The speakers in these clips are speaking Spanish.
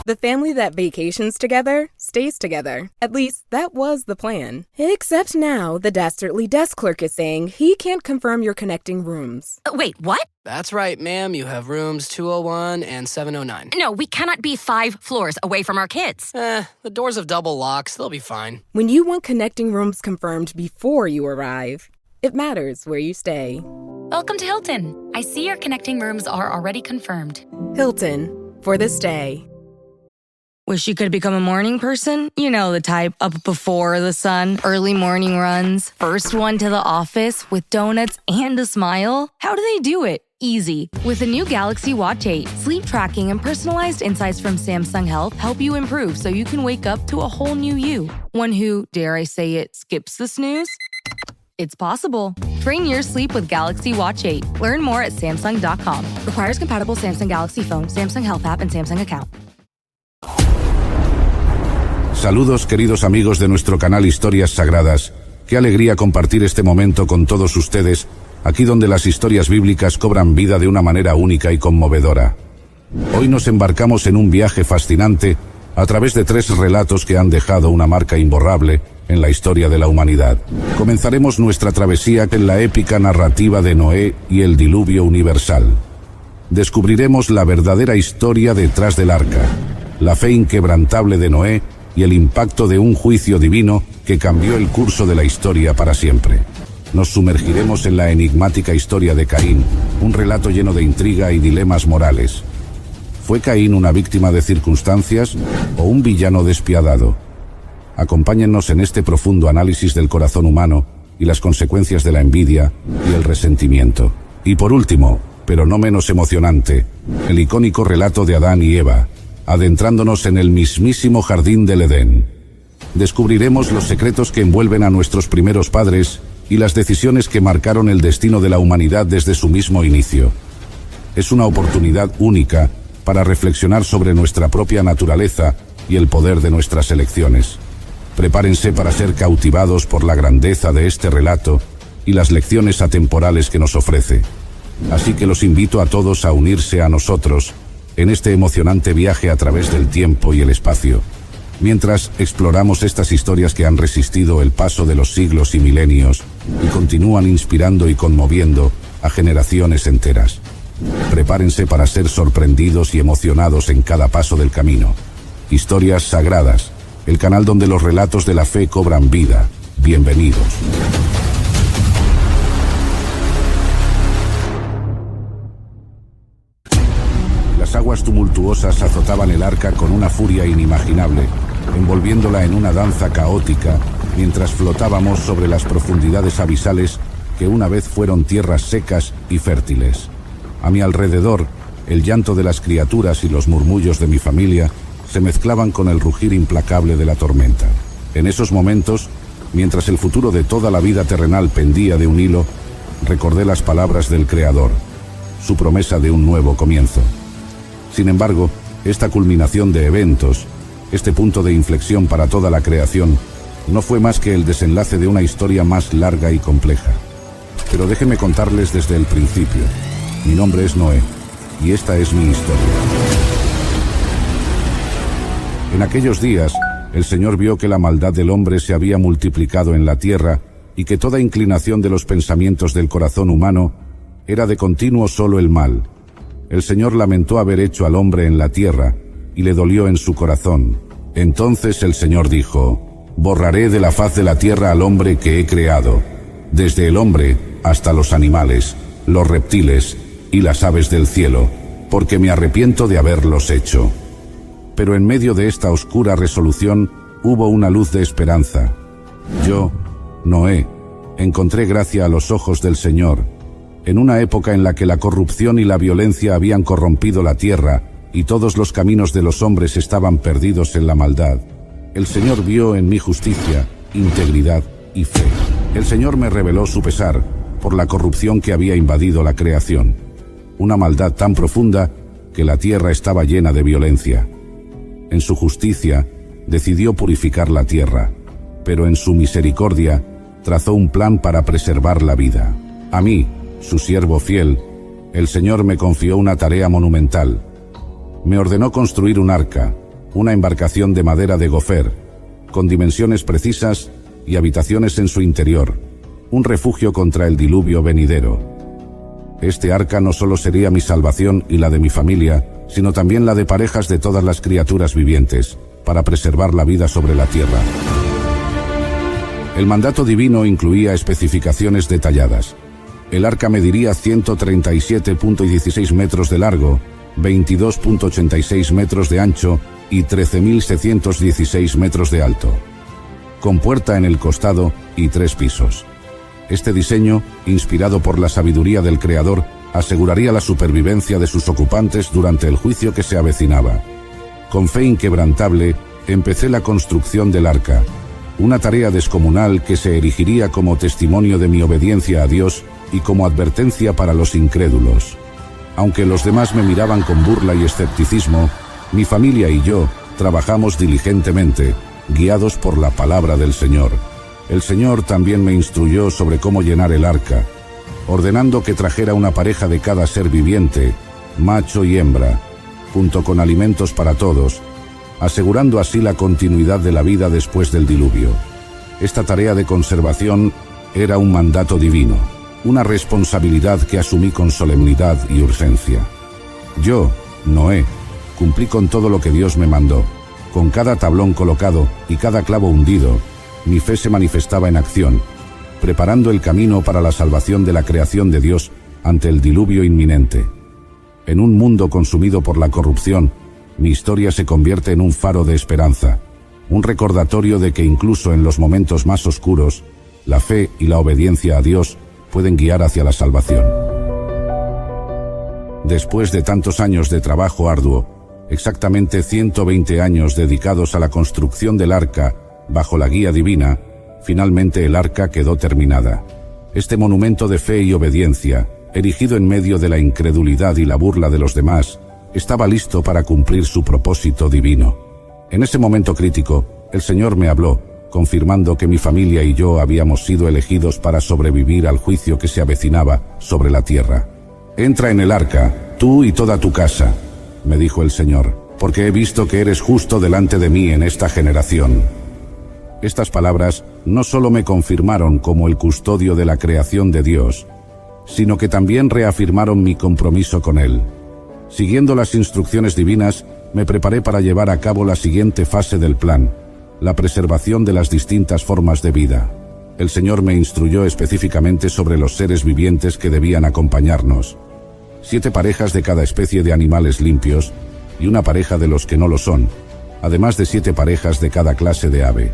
The family that vacations together stays together. At least, that was the plan. Except now, the dastardly desk clerk is saying he can't confirm your connecting rooms. Wait, what? That's right, ma'am. You have rooms 201 and 709. No, we cannot be 5 floors away from our kids. The doors have double locks. They'll be fine. When you want connecting rooms confirmed before you arrive, it matters where you stay. Welcome to Hilton. I see your connecting rooms are already confirmed. Hilton, for this day. Wish you could become a morning person? You know the type, up before the sun, early morning runs, first one to the office with donuts and a smile. How do they do it? Easy. With the new Galaxy Watch 8, sleep tracking and personalized insights from Samsung Health help you improve so you can wake up to a whole new you. One who, dare I say it, skips the snooze? It's possible. Train your sleep with Galaxy Watch 8. Learn more at Samsung.com. Requires compatible Samsung Galaxy phone, Samsung Health app, and Samsung account. Saludos queridos amigos de nuestro canal Historias Sagradas. Qué alegría compartir este momento con todos ustedes, aquí donde las historias bíblicas cobran vida de una manera única y conmovedora. Hoy nos embarcamos en un viaje fascinante a través de 3 relatos que han dejado una marca imborrable en la historia de la humanidad. Comenzaremos nuestra travesía en la épica narrativa de Noé y el diluvio universal. Descubriremos la verdadera historia detrás del arca, la fe inquebrantable de Noé y el impacto de un juicio divino que cambió el curso de la historia para siempre. Nos sumergiremos en la enigmática historia de Caín, un relato lleno de intriga y dilemas morales. ¿Fue Caín una víctima de circunstancias o un villano despiadado? Acompáñennos en este profundo análisis del corazón humano y las consecuencias de la envidia y el resentimiento. Y por último, pero no menos emocionante, el icónico relato de Adán y Eva, adentrándonos en el mismísimo jardín del Edén. Descubriremos los secretos que envuelven a nuestros primeros padres y las decisiones que marcaron el destino de la humanidad desde su mismo inicio. Es una oportunidad única para reflexionar sobre nuestra propia naturaleza y el poder de nuestras elecciones. Prepárense para ser cautivados por la grandeza de este relato y las lecciones atemporales que nos ofrece. Así que los invito a todos a unirse a nosotros en este emocionante viaje a través del tiempo y el espacio, mientras exploramos estas historias que han resistido el paso de los siglos y milenios y continúan inspirando y conmoviendo a generaciones enteras. Prepárense para ser sorprendidos y emocionados en cada paso del camino. Historias Sagradas, el canal donde los relatos de la fe cobran vida. Bienvenidos. Las aguas tumultuosas azotaban el arca con una furia inimaginable, envolviéndola en una danza caótica, mientras flotábamos sobre las profundidades abisales que una vez fueron tierras secas y fértiles. A mi alrededor, el llanto de las criaturas y los murmullos de mi familia se mezclaban con el rugir implacable de la tormenta. En esos momentos, mientras el futuro de toda la vida terrenal pendía de un hilo, recordé las palabras del Creador, su promesa de un nuevo comienzo. Sin embargo, esta culminación de eventos, este punto de inflexión para toda la creación, no fue más que el desenlace de una historia más larga y compleja. Pero déjenme contarles desde el principio. Mi nombre es Noé, y esta es mi historia. En aquellos días, el Señor vio que la maldad del hombre se había multiplicado en la tierra y que toda inclinación de los pensamientos del corazón humano era de continuo solo el mal. El Señor lamentó haber hecho al hombre en la tierra y le dolió en su corazón. Entonces el Señor dijo: borraré de la faz de la tierra al hombre que he creado, desde el hombre hasta los animales, los reptiles y las aves del cielo, porque me arrepiento de haberlos hecho. Pero en medio de esta oscura resolución hubo una luz de esperanza. Yo, Noé, encontré gracia a los ojos del Señor, en una época en la que la corrupción y la violencia habían corrompido la tierra y todos los caminos de los hombres estaban perdidos en la maldad. El Señor vio en mi justicia, integridad y fe. El Señor me reveló su pesar por la corrupción que había invadido la creación, una maldad tan profunda que la tierra estaba llena de violencia. En su justicia, decidió purificar la tierra, pero en su misericordia, trazó un plan para preservar la vida. A mí, su siervo fiel, el Señor me confió una tarea monumental. Me ordenó construir un arca, una embarcación de madera de gofer, con dimensiones precisas y habitaciones en su interior, un refugio contra el diluvio venidero. Este arca no solo sería mi salvación y la de mi familia, sino también la de parejas de todas las criaturas vivientes, para preservar la vida sobre la tierra. El mandato divino incluía especificaciones detalladas. El arca mediría 137.16 metros de largo, 22.86 metros de ancho y 13.716 metros de alto, con puerta en el costado y 3 pisos. Este diseño, inspirado por la sabiduría del Creador, aseguraría la supervivencia de sus ocupantes durante el juicio que se avecinaba. Con fe inquebrantable, empecé la construcción del arca, una tarea descomunal que se erigiría como testimonio de mi obediencia a Dios y como advertencia para los incrédulos. Aunque los demás me miraban con burla y escepticismo, mi familia y yo trabajamos diligentemente, guiados por la palabra del Señor. El Señor también me instruyó sobre cómo llenar el arca, ordenando que trajera una pareja de cada ser viviente, macho y hembra, junto con alimentos para todos, asegurando así la continuidad de la vida después del diluvio. Esta tarea de conservación era un mandato divino, una responsabilidad que asumí con solemnidad y urgencia. Yo, Noé, cumplí con todo lo que Dios me mandó. Con cada tablón colocado y cada clavo hundido, mi fe se manifestaba en acción, preparando el camino para la salvación de la creación de Dios ante el diluvio inminente. En un mundo consumido por la corrupción, mi historia se convierte en un faro de esperanza, un recordatorio de que incluso en los momentos más oscuros, la fe y la obediencia a Dios pueden guiar hacia la salvación. Después de tantos años de trabajo arduo, exactamente 120 años dedicados a la construcción del arca bajo la guía divina, finalmente el arca quedó terminada. Este monumento de fe y obediencia, erigido en medio de la incredulidad y la burla de los demás, estaba listo para cumplir su propósito divino. En ese momento crítico, el Señor me habló, confirmando que mi familia y yo habíamos sido elegidos para sobrevivir al juicio que se avecinaba sobre la tierra. «Entra en el arca, tú y toda tu casa», me dijo el Señor, «porque he visto que eres justo delante de mí en esta generación». Estas palabras no solo me confirmaron como el custodio de la creación de Dios, sino que también reafirmaron mi compromiso con Él. Siguiendo las instrucciones divinas, me preparé para llevar a cabo la siguiente fase del plan, la preservación de las distintas formas de vida. El Señor me instruyó específicamente sobre los seres vivientes que debían acompañarnos. 7 parejas de cada especie de animales limpios y una pareja de los que no lo son, además de 7 parejas de cada clase de ave.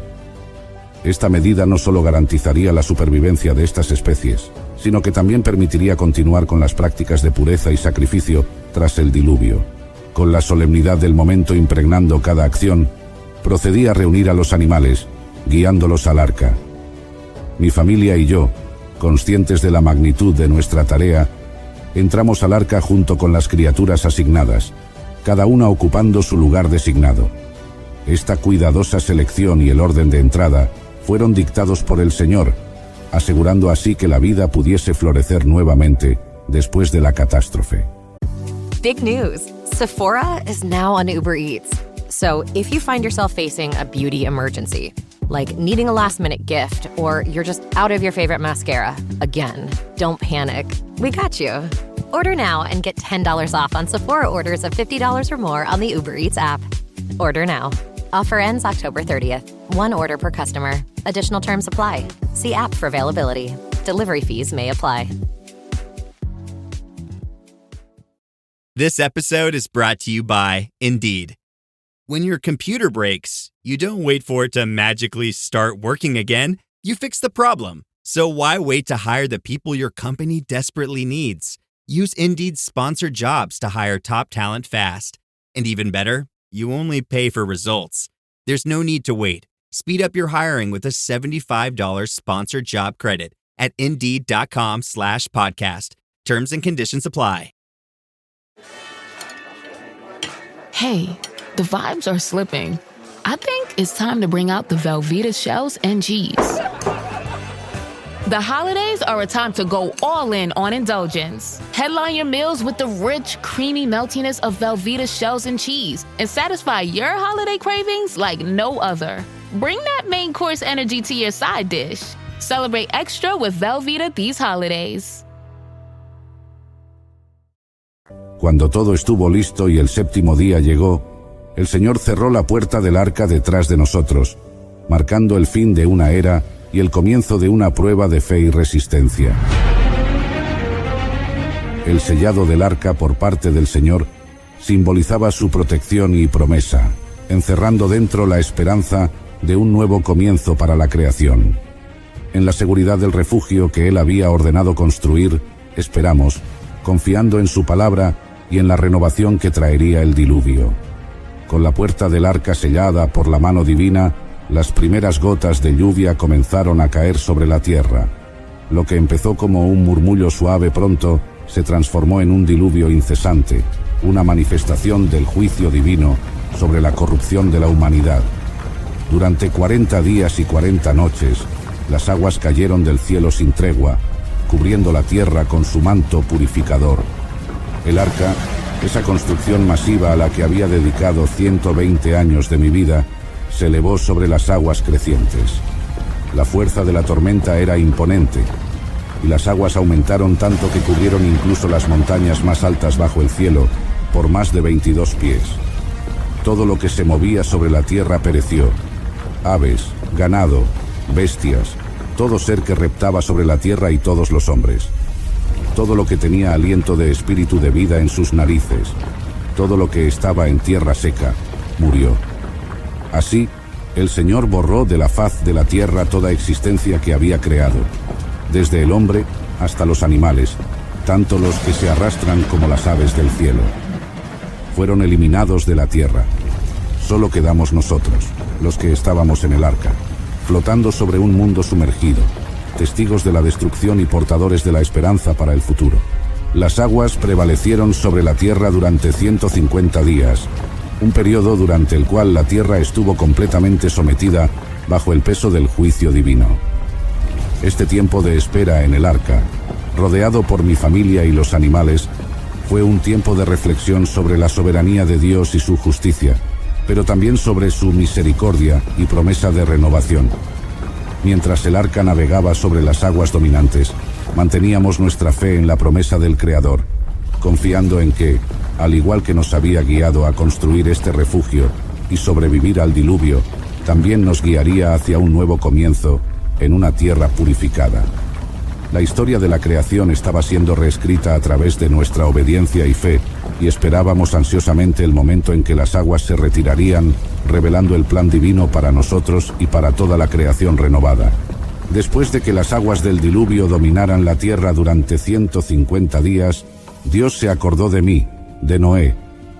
Esta medida no solo garantizaría la supervivencia de estas especies, sino que también permitiría continuar con las prácticas de pureza y sacrificio tras el diluvio. Con la solemnidad del momento impregnando cada acción, procedí a reunir a los animales, guiándolos al arca. Mi familia y yo, conscientes de la magnitud de nuestra tarea, entramos al arca junto con las criaturas asignadas, cada una ocupando su lugar designado. Esta cuidadosa selección y el orden de entrada fueron dictados por el Señor, asegurando así que la vida pudiese florecer nuevamente después de la catástrofe. Big news! Sephora is now on Uber Eats. So if you find yourself facing a beauty emergency, like needing a last-minute gift, or you're just out of your favorite mascara, again, don't panic. We got you. Order now and get $10 off on Sephora orders of $50 or more on the Uber Eats app. Order now. Offer ends October 30th. One order per customer. Additional terms apply. See app for availability. Delivery fees may apply. This episode is brought to you by Indeed. When your computer breaks, you don't wait for it to magically start working again. You fix the problem. So why wait to hire the people your company desperately needs? Use Indeed's sponsored jobs to hire top talent fast. And even better, you only pay for results. There's no need to wait. Speed up your hiring with a $75 sponsored job credit at Indeed.com/podcast. Terms and conditions apply. Hey, the vibes are slipping. I think it's time to bring out the Velveeta shells and cheese. The holidays are a time to go all in on indulgence. Headline your meals with the rich, creamy meltiness of Velveeta shells and cheese and satisfy your holiday cravings like no other. Bring that main course energy to your side dish. Celebrate extra with Velveeta these holidays. Cuando todo estuvo listo y el séptimo día llegó, el Señor cerró la puerta del arca detrás de nosotros, marcando el fin de una era y el comienzo de una prueba de fe y resistencia. El sellado del arca por parte del Señor simbolizaba su protección y promesa, encerrando dentro la esperanza de un nuevo comienzo para la creación. En la seguridad del refugio que Él había ordenado construir, esperamos, confiando en su palabra y en la renovación que traería el diluvio. Con la puerta del arca sellada por la mano divina, las primeras gotas de lluvia comenzaron a caer sobre la tierra. Lo que empezó como un murmullo suave pronto se transformó en un diluvio incesante, una manifestación del juicio divino sobre la corrupción de la humanidad. Durante 40 días y 40 noches, las aguas cayeron del cielo sin tregua, cubriendo la tierra con su manto purificador. El arca, esa construcción masiva a la que había dedicado 120 años de mi vida, se elevó sobre las aguas crecientes. La fuerza de la tormenta era imponente, y las aguas aumentaron tanto que cubrieron incluso las montañas más altas bajo el cielo, por más de 22 pies. Todo lo que se movía sobre la tierra pereció. Aves, ganado, bestias, todo ser que reptaba sobre la tierra y todos los hombres. Todo lo que tenía aliento de espíritu de vida en sus narices, todo lo que estaba en tierra seca, murió. Así, el Señor borró de la faz de la tierra toda existencia que había creado, desde el hombre hasta los animales, tanto los que se arrastran como las aves del cielo. Fueron eliminados de la tierra. Solo quedamos nosotros, los que estábamos en el arca, flotando sobre un mundo sumergido, testigos de la destrucción y portadores de la esperanza para el futuro. Las aguas prevalecieron sobre la tierra durante 150 días, un periodo durante el cual la tierra estuvo completamente sometida bajo el peso del juicio divino. Este tiempo de espera en el arca, rodeado por mi familia y los animales, fue un tiempo de reflexión sobre la soberanía de Dios y su justicia, pero también sobre su misericordia y promesa de renovación. Mientras el arca navegaba sobre las aguas dominantes, manteníamos nuestra fe en la promesa del Creador, confiando en que, al igual que nos había guiado a construir este refugio y sobrevivir al diluvio, también nos guiaría hacia un nuevo comienzo en una tierra purificada. La historia de la creación estaba siendo reescrita a través de nuestra obediencia y fe, y esperábamos ansiosamente el momento en que las aguas se retirarían, revelando el plan divino para nosotros y para toda la creación renovada. Después de que las aguas del diluvio dominaran la tierra durante 150 días, Dios se acordó de mí, de Noé,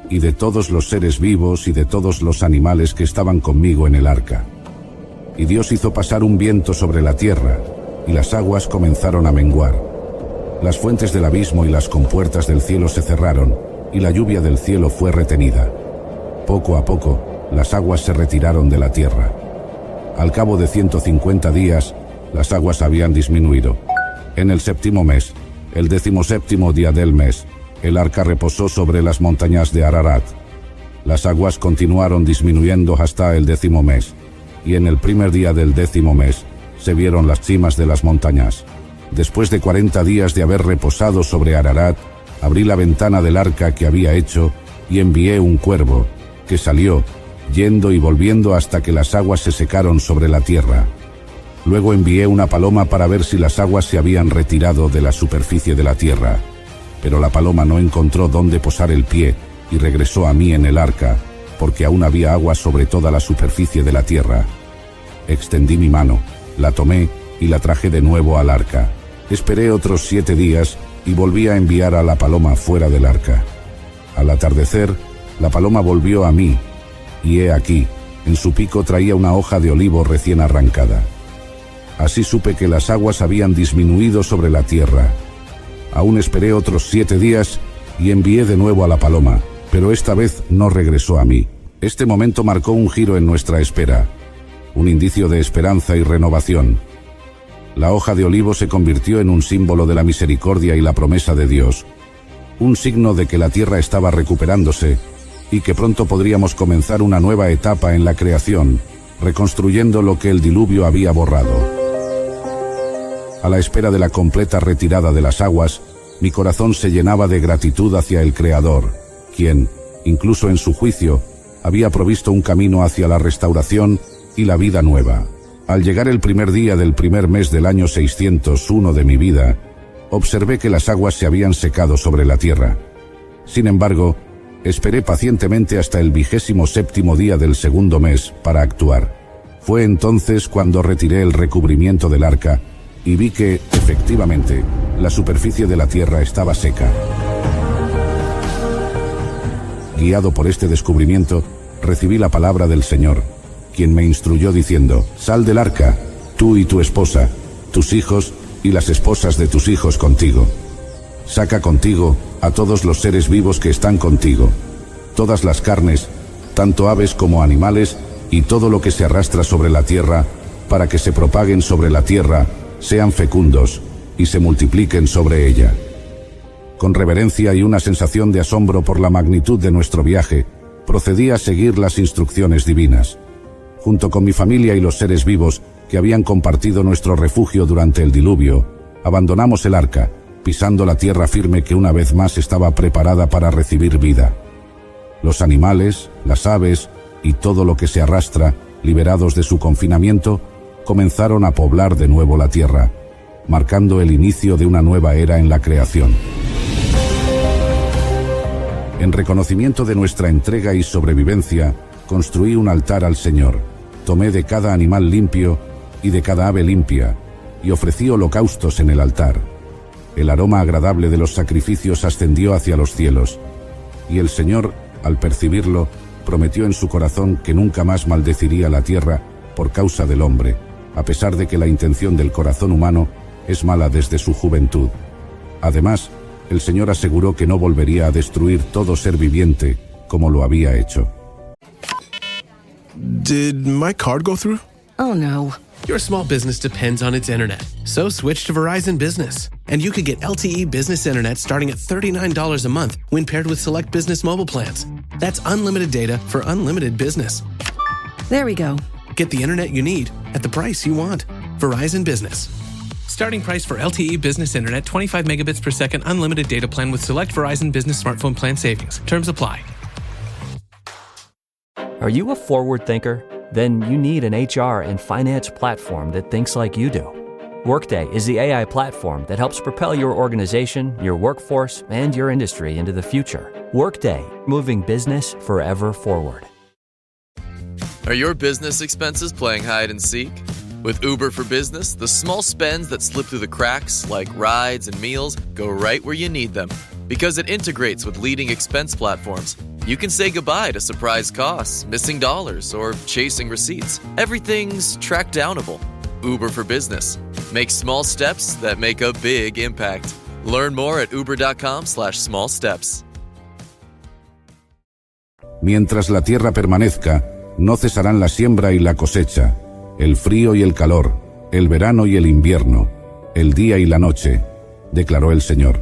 y de todos los seres vivos y de todos los animales que estaban conmigo en el arca. Y Dios hizo pasar un viento sobre la tierra, y las aguas comenzaron a menguar. Las fuentes del abismo y las compuertas del cielo se cerraron, y la lluvia del cielo fue retenida. Poco a poco, las aguas se retiraron de la tierra. Al cabo de 150 días, las aguas habían disminuido. En el séptimo mes, el 17º día del mes, el arca reposó sobre las montañas de Ararat. Las aguas continuaron disminuyendo hasta el 10º mes, y en el primer día del 10º mes, se vieron las cimas de las montañas. Después de 40 días de haber reposado sobre Ararat, abrí la ventana del arca que había hecho y envié un cuervo, que salió, yendo y volviendo hasta que las aguas se secaron sobre la tierra. Luego envié una paloma para ver si las aguas se habían retirado de la superficie de la tierra. Pero la paloma no encontró dónde posar el pie y regresó a mí en el arca, porque aún había agua sobre toda la superficie de la tierra. Extendí mi mano, la tomé y la traje de nuevo al arca. Esperé otros 7 días y volví a enviar a la paloma fuera del arca. Al atardecer, la paloma volvió a mí, y he aquí, en su pico traía una hoja de olivo recién arrancada. Así supe que las aguas habían disminuido sobre la tierra. Aún esperé otros 7 días y envié de nuevo a la paloma, pero esta vez no regresó a mí. Este momento marcó un giro en nuestra espera, un indicio de esperanza y renovación. La hoja de olivo se convirtió en un símbolo de la misericordia y la promesa de Dios, un signo de que la tierra estaba recuperándose y que pronto podríamos comenzar una nueva etapa en la creación, reconstruyendo lo que el diluvio había borrado. A la espera de la completa retirada de las aguas, mi corazón se llenaba de gratitud hacia el Creador, quien, incluso en su juicio, había provisto un camino hacia la restauración y la vida nueva. Al llegar el primer día del primer mes del año 601 de mi vida, observé que las aguas se habían secado sobre la tierra. Sin embargo, esperé pacientemente hasta el 27º día del segundo mes para actuar. Fue entonces cuando retiré el recubrimiento del arca y vi que, efectivamente, la superficie de la tierra estaba seca. Guiado por este descubrimiento, recibí la palabra del Señor, quien me instruyó diciendo: «Sal del arca, tú y tu esposa, tus hijos y las esposas de tus hijos contigo. Saca contigo a todos los seres vivos que están contigo, todas las carnes, tanto aves como animales, y todo lo que se arrastra sobre la tierra, para que se propaguen sobre la tierra, sean fecundos, y se multipliquen sobre ella». Con reverencia y una sensación de asombro por la magnitud de nuestro viaje, procedí a seguir las instrucciones divinas. Junto con mi familia y los seres vivos que habían compartido nuestro refugio durante el diluvio, abandonamos el arca, pisando la tierra firme que una vez más estaba preparada para recibir vida. Los animales, las aves y todo lo que se arrastra, liberados de su confinamiento, comenzaron a poblar de nuevo la tierra, marcando el inicio de una nueva era en la creación. En reconocimiento de nuestra entrega y sobrevivencia, construí un altar al Señor. Tomé de cada animal limpio y de cada ave limpia, y ofrecí holocaustos en el altar. El aroma agradable de los sacrificios ascendió hacia los cielos, y el Señor, al percibirlo, prometió en su corazón que nunca más maldeciría la tierra por causa del hombre, a pesar de que la intención del corazón humano es mala desde su juventud. Además, el Señor aseguró que no volvería a destruir todo ser viviente como lo había hecho. Did my card go through? Oh no. Your small business depends on its internet, so switch to Verizon Business. And you could get LTE Business Internet starting at $39 a month when paired with select business mobile plans. That's unlimited data for unlimited business. There we go. Get the internet you need at the price you want. Verizon Business. Starting price for LTE Business Internet, 25 megabits per second, unlimited data plan with select Verizon Business smartphone plan savings. Terms apply. Are you a forward thinker? Then you need an HR and finance platform that thinks like you do. Workday is the AI platform that helps propel your organization, your workforce, and your industry into the future. Workday, moving business forever forward. Are your business expenses playing hide and seek? With Uber for Business, the small spends that slip through the cracks, like rides and meals, go right where you need them. Because it integrates with leading expense platforms, you can say goodbye to surprise costs, missing dollars, or chasing receipts. Everything's track downable. Uber for Business. Make small steps that make a big impact. Learn more at uber.com/small steps. Mientras la tierra permanezca, no cesarán la siembra y la cosecha, el frío y el calor, el verano y el invierno, el día y la noche, declaró el Señor.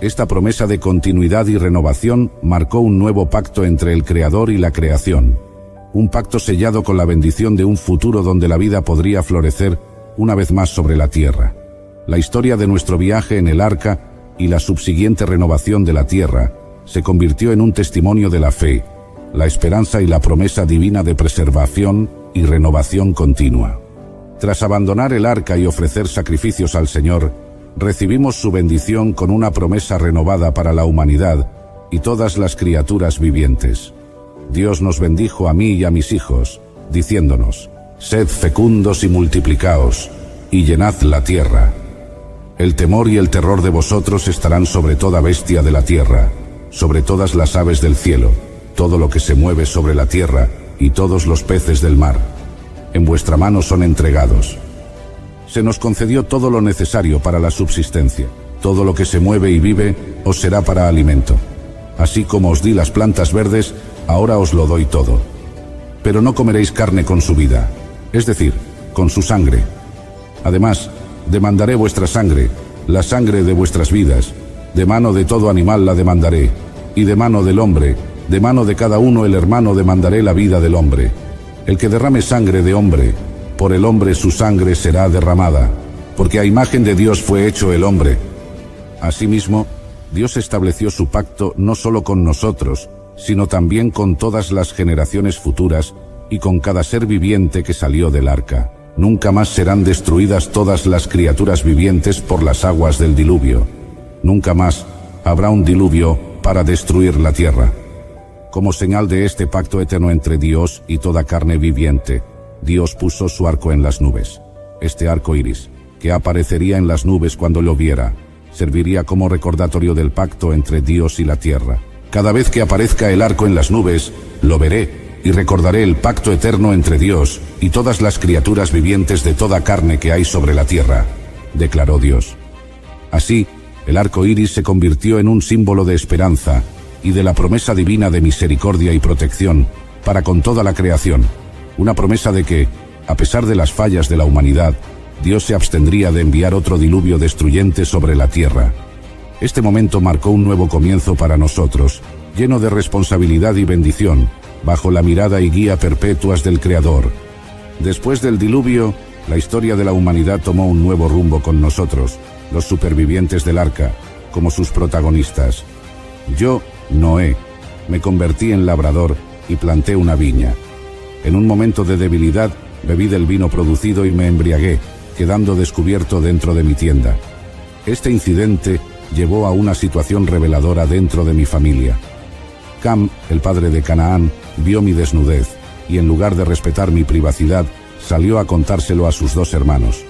Esta promesa de continuidad y renovación marcó un nuevo pacto entre el Creador y la creación, un pacto sellado con la bendición de un futuro donde la vida podría florecer una vez más sobre la tierra. La historia de nuestro viaje en el arca y la subsiguiente renovación de la tierra se convirtió en un testimonio de la fe, la esperanza y la promesa divina de preservación y renovación continua. Tras abandonar el arca y ofrecer sacrificios al Señor, recibimos su bendición con una promesa renovada para la humanidad y todas las criaturas vivientes. Dios nos bendijo a mí y a mis hijos, diciéndonos: «Sed fecundos y multiplicaos, y llenad la tierra. El temor y el terror de vosotros estarán sobre toda bestia de la tierra, sobre todas las aves del cielo, todo lo que se mueve sobre la tierra, y todos los peces del mar. En vuestra mano son entregados». Se nos concedió todo lo necesario para la subsistencia. Todo lo que se mueve y vive os será para alimento. Así como os di las plantas verdes, ahora os lo doy todo. Pero no comeréis carne con su vida, es decir, con su sangre. Además, demandaré vuestra sangre, la sangre de vuestras vidas. De mano de todo animal la demandaré, y de mano del hombre, de mano de cada uno el hermano demandaré la vida del hombre. El que derrame sangre de hombre, por el hombre su sangre será derramada, porque a imagen de Dios fue hecho el hombre. Asimismo, Dios estableció su pacto no solo con nosotros, sino también con todas las generaciones futuras y con cada ser viviente que salió del arca. Nunca más serán destruidas todas las criaturas vivientes por las aguas del diluvio. Nunca más habrá un diluvio para destruir la tierra. Como señal de este pacto eterno entre Dios y toda carne viviente, Dios puso su arco en las nubes. Este arco iris, que aparecería en las nubes cuando lloviera, serviría como recordatorio del pacto entre Dios y la tierra. Cada vez que aparezca el arco en las nubes, lo veré y recordaré el pacto eterno entre Dios y todas las criaturas vivientes de toda carne que hay sobre la tierra, declaró Dios. Así, el arco iris se convirtió en un símbolo de esperanza y de la promesa divina de misericordia y protección para con toda la creación, una promesa de que, a pesar de las fallas de la humanidad, Dios se abstendría de enviar otro diluvio destruyente sobre la tierra. Este momento marcó un nuevo comienzo para nosotros, lleno de responsabilidad y bendición, bajo la mirada y guía perpetuas del Creador. Después del diluvio, la historia de la humanidad tomó un nuevo rumbo con nosotros, los supervivientes del arca, como sus protagonistas. Yo, Noé, me convertí en labrador y planté una viña. En un momento de debilidad, bebí del vino producido y me embriagué, quedando descubierto dentro de mi tienda. Este incidente llevó a una situación reveladora dentro de mi familia. Cam, el padre de Canaán, vio mi desnudez, y en lugar de respetar mi privacidad, salió a contárselo a sus dos hermanos.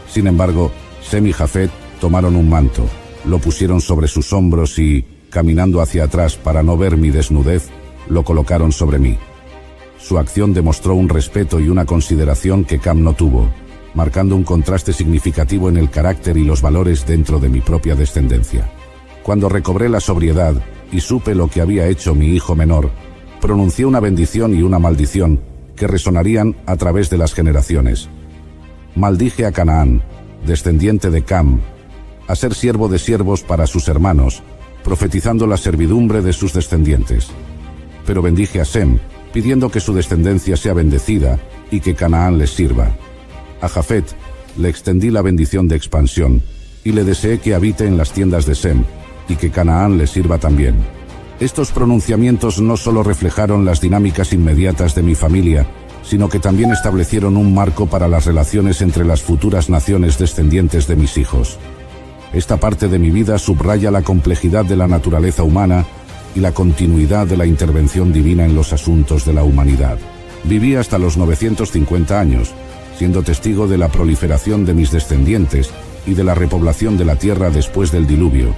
Sin embargo, Sem y Jafet tomaron un manto, lo pusieron sobre sus hombros y, caminando hacia atrás para no ver mi desnudez, lo colocaron sobre mí. Su acción demostró un respeto y una consideración que Cam no tuvo, marcando un contraste significativo en el carácter y los valores dentro de mi propia descendencia. Cuando recobré la sobriedad y supe lo que había hecho mi hijo menor, pronuncié una bendición y una maldición que resonarían a través de las generaciones. Maldije a Canaán, descendiente de Cam, a ser siervo de siervos para sus hermanos, profetizando la servidumbre de sus descendientes. Pero bendije a Sem, pidiendo que su descendencia sea bendecida y que Canaán les sirva. A Jafet le extendí la bendición de expansión y le deseé que habite en las tiendas de Sem y que Canaán le sirva también. Estos pronunciamientos no solo reflejaron las dinámicas inmediatas de mi familia, sino que también establecieron un marco para las relaciones entre las futuras naciones descendientes de mis hijos. Esta parte de mi vida subraya la complejidad de la naturaleza humana y la continuidad de la intervención divina en los asuntos de la humanidad. Viví hasta los 950 años, siendo testigo de la proliferación de mis descendientes y de la repoblación de la tierra después del diluvio.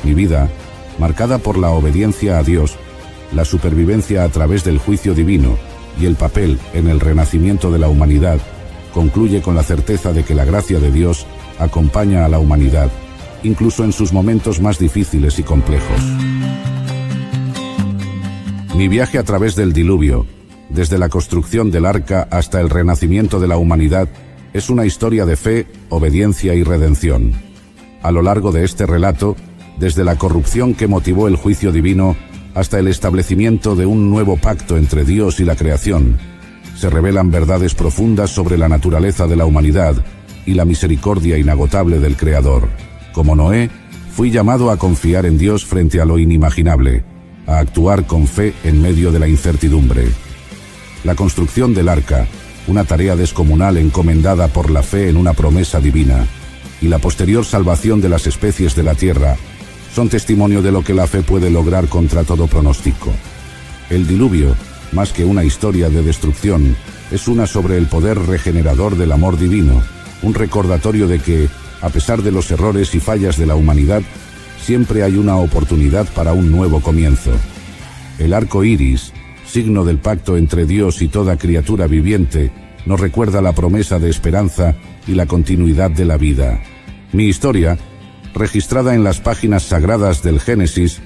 Mi vida, marcada por la obediencia a Dios, la supervivencia a través del juicio divino y el papel en el renacimiento de la humanidad, concluye con la certeza de que la gracia de Dios acompaña a la humanidad, incluso en sus momentos más difíciles y complejos. Mi viaje a través del diluvio, desde la construcción del arca hasta el renacimiento de la humanidad, es una historia de fe, obediencia y redención. A lo largo de este relato, desde la corrupción que motivó el juicio divino hasta el establecimiento de un nuevo pacto entre Dios y la creación, se revelan verdades profundas sobre la naturaleza de la humanidad y la misericordia inagotable del Creador. Como Noé, fui llamado a confiar en Dios frente a lo inimaginable, a actuar con fe en medio de la incertidumbre. La construcción del arca, una tarea descomunal encomendada por la fe en una promesa divina, y la posterior salvación de las especies de la tierra, son testimonio de lo que la fe puede lograr contra todo pronóstico. El diluvio, más que una historia de destrucción, es una sobre el poder regenerador del amor divino, un recordatorio de que, a pesar de los errores y fallas de la humanidad, siempre hay una oportunidad para un nuevo comienzo. El arco iris, signo del pacto entre Dios y toda criatura viviente, nos recuerda la promesa de esperanza y la continuidad de la vida. Mi historia, registrada en las páginas sagradas del Génesis,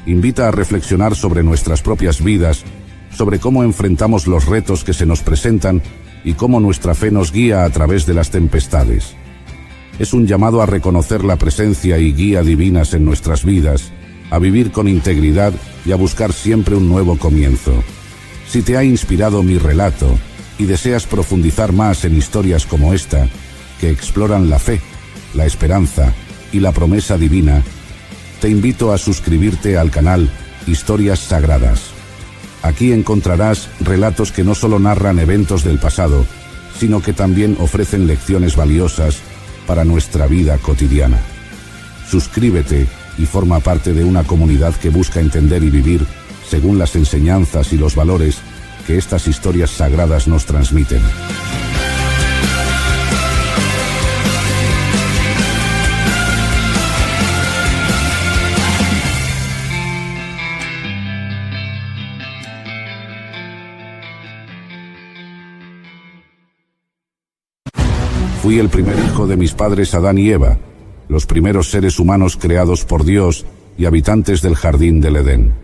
invita a reflexionar sobre nuestras propias vidas, sobre cómo enfrentamos los retos que se nos presentan y cómo nuestra fe nos guía a través de las tempestades. Es un llamado a reconocer la presencia y guía divinas en nuestras vidas, a vivir con integridad y a buscar siempre un nuevo comienzo. Si te ha inspirado mi relato y deseas profundizar más en historias como esta, que exploran la fe, la esperanza y la promesa divina, te invito a suscribirte al canal Historias Sagradas. Aquí encontrarás relatos que no solo narran eventos del pasado, sino que también ofrecen lecciones valiosas para nuestra vida cotidiana. Suscríbete y forma parte de una comunidad que busca entender y vivir según las enseñanzas y los valores que estas historias sagradas nos transmiten. Fui el primer hijo de mis padres Adán y Eva, los primeros seres humanos creados por Dios y habitantes del jardín del Edén.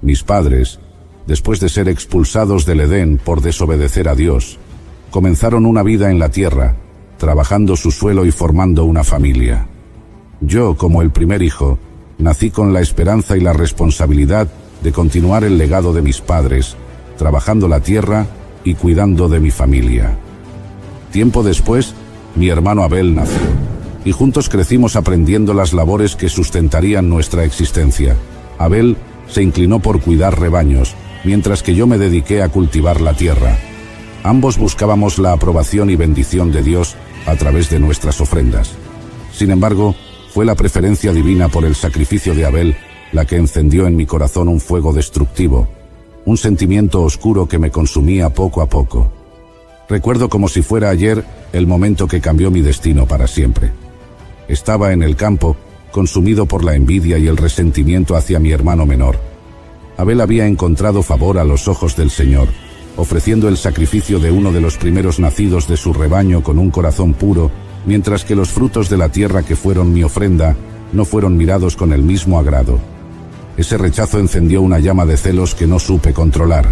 Mis padres, después de ser expulsados del Edén por desobedecer a Dios, comenzaron una vida en la tierra, trabajando su suelo y formando una familia. Yo, como el primer hijo, nací con la esperanza y la responsabilidad de continuar el legado de mis padres, trabajando la tierra y cuidando de mi familia. Tiempo después, mi hermano Abel nació, y juntos crecimos aprendiendo las labores que sustentarían nuestra existencia. Abel se inclinó por cuidar rebaños, mientras que yo me dediqué a cultivar la tierra. Ambos buscábamos la aprobación y bendición de Dios a través de nuestras ofrendas. Sin embargo, fue la preferencia divina por el sacrificio de Abel la que encendió en mi corazón un fuego destructivo, un sentimiento oscuro que me consumía poco a poco. Recuerdo como si fuera ayer el momento que cambió mi destino para siempre. Estaba en el campo, consumido por la envidia y el resentimiento hacia mi hermano menor. Abel había encontrado favor a los ojos del Señor, ofreciendo el sacrificio de uno de los primeros nacidos de su rebaño con un corazón puro, mientras que los frutos de la tierra que fueron mi ofrenda no fueron mirados con el mismo agrado. Ese rechazo encendió una llama de celos que no supe controlar.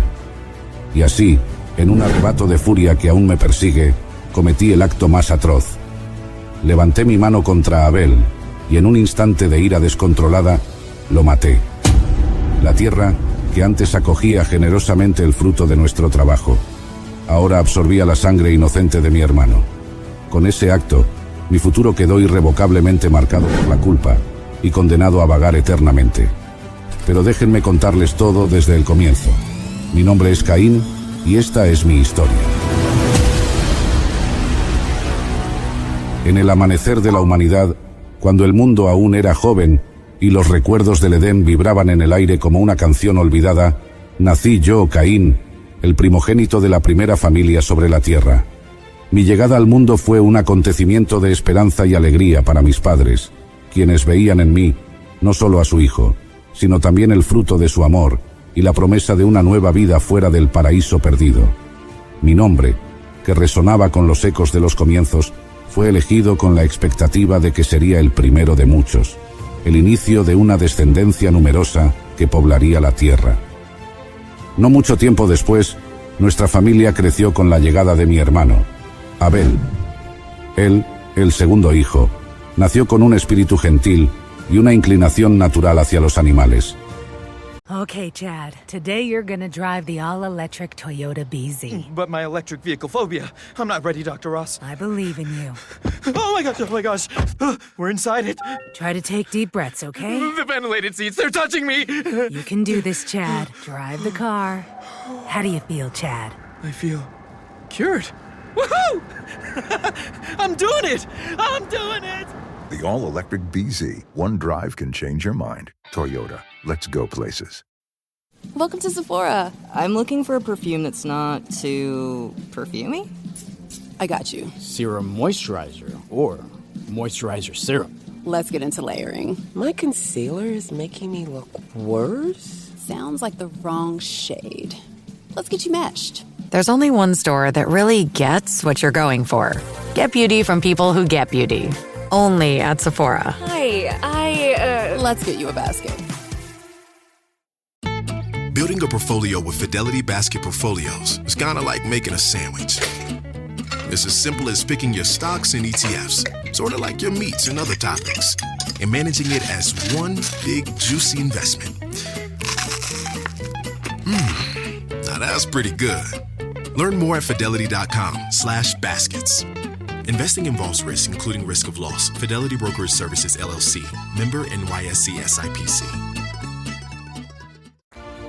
Y así, en un arrebato de furia que aún me persigue, cometí el acto más atroz. Levanté mi mano contra Abel, y en un instante de ira descontrolada, lo maté. La tierra, que antes acogía generosamente el fruto de nuestro trabajo, ahora absorbía la sangre inocente de mi hermano. Con ese acto, mi futuro quedó irrevocablemente marcado por la culpa y condenado a vagar eternamente. Pero déjenme contarles todo desde el comienzo. Mi nombre es Caín, y esta es mi historia. En el amanecer de la humanidad, cuando el mundo aún era joven y los recuerdos del Edén vibraban en el aire como una canción olvidada, nací yo, Caín, el primogénito de la primera familia sobre la tierra. Mi llegada al mundo fue un acontecimiento de esperanza y alegría para mis padres, quienes veían en mí no solo a su hijo, sino también el fruto de su amor y la promesa de una nueva vida fuera del paraíso perdido. Mi nombre, que resonaba con los ecos de los comienzos, fue elegido con la expectativa de que sería el primero de muchos, el inicio de una descendencia numerosa que poblaría la tierra. No mucho tiempo después, nuestra familia creció con la llegada de mi hermano, Abel. Él, el segundo hijo, nació con un espíritu gentil y una inclinación natural hacia los animales. Okay, Chad. Today you're gonna drive the all-electric Toyota BZ. But my electric vehicle phobia. I'm not ready, Dr. Ross. I believe in you. Oh my gosh. We're inside it. Try to take deep breaths, okay? The ventilated seats, they're touching me. You can do this, Chad. Drive the car. How do you feel, Chad? I feel cured. Woohoo! I'm doing it! I'm doing it! The all-electric BZ. One drive can change your mind. Toyota. Let's go places. Welcome to Sephora. I'm looking for a perfume that's not too perfumey. I got you. Serum moisturizer or moisturizer serum. Let's get into layering. My concealer is making me look worse. Sounds like the wrong shade. Let's get you matched. There's only one store that really gets what you're going for. Get beauty from people who get beauty. Only at Sephora. Hi, Let's get you a basket. Building a portfolio with Fidelity Basket Portfolios is kind of like making a sandwich. It's as simple as picking your stocks and ETFs, sort of like your meats and other toppings, and managing it as one big juicy investment. Now that's pretty good. Learn more at Fidelity.com/baskets. Investing involves risk, including risk of loss. Fidelity Brokerage Services, LLC. Member NYSE SIPC.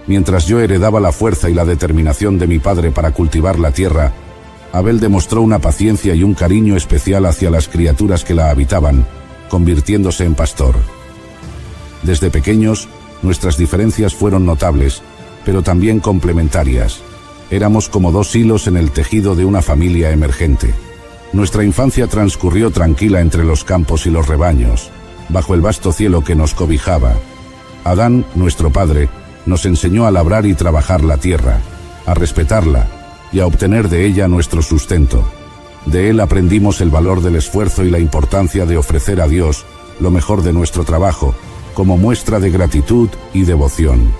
Mientras yo heredaba la fuerza y la determinación de mi padre para cultivar la tierra, Abel demostró una paciencia y un cariño especial hacia las criaturas que la habitaban, convirtiéndose en pastor. Desde pequeños, nuestras diferencias fueron notables, pero también complementarias. Éramos como dos hilos en el tejido de una familia emergente. Nuestra infancia transcurrió tranquila entre los campos y los rebaños, bajo el vasto cielo que nos cobijaba. Adán, nuestro padre, nos enseñó a labrar y trabajar la tierra, a respetarla y a obtener de ella nuestro sustento. De él aprendimos el valor del esfuerzo y la importancia de ofrecer a Dios lo mejor de nuestro trabajo, como muestra de gratitud y devoción.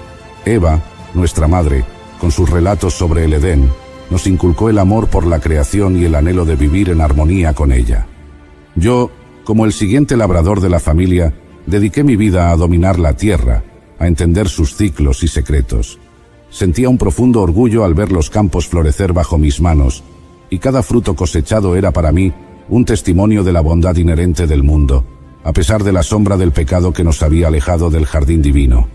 Eva, nuestra madre, con sus relatos sobre el Edén, nos inculcó el amor por la creación y el anhelo de vivir en armonía con ella. Yo, como el siguiente labrador de la familia, dediqué mi vida a dominar la tierra, a entender sus ciclos y secretos. Sentía un profundo orgullo al ver los campos florecer bajo mis manos, y cada fruto cosechado era para mí un testimonio de la bondad inherente del mundo, a pesar de la sombra del pecado que nos había alejado del jardín divino.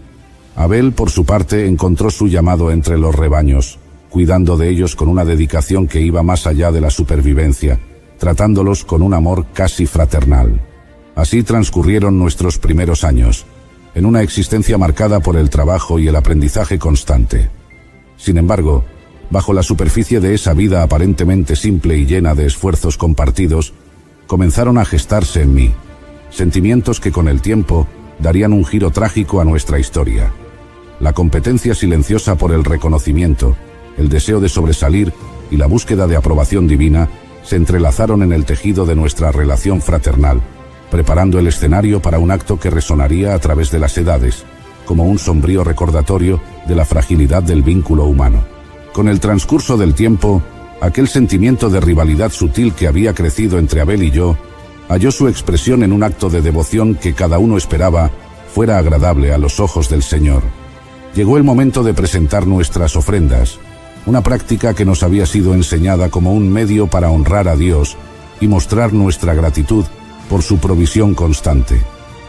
Abel, por su parte, encontró su llamado entre los rebaños, cuidando de ellos con una dedicación que iba más allá de la supervivencia, tratándolos con un amor casi fraternal. Así transcurrieron nuestros primeros años, en una existencia marcada por el trabajo y el aprendizaje constante. Sin embargo, bajo la superficie de esa vida aparentemente simple y llena de esfuerzos compartidos, comenzaron a gestarse en mí sentimientos que con el tiempo darían un giro trágico a nuestra historia. La competencia silenciosa por el reconocimiento, el deseo de sobresalir y la búsqueda de aprobación divina se entrelazaron en el tejido de nuestra relación fraternal, preparando el escenario para un acto que resonaría a través de las edades, como un sombrío recordatorio de la fragilidad del vínculo humano. Con el transcurso del tiempo, aquel sentimiento de rivalidad sutil que había crecido entre Abel y yo, halló su expresión en un acto de devoción que cada uno esperaba fuera agradable a los ojos del Señor. Llegó el momento de presentar nuestras ofrendas, una práctica que nos había sido enseñada como un medio para honrar a Dios y mostrar nuestra gratitud por su provisión constante.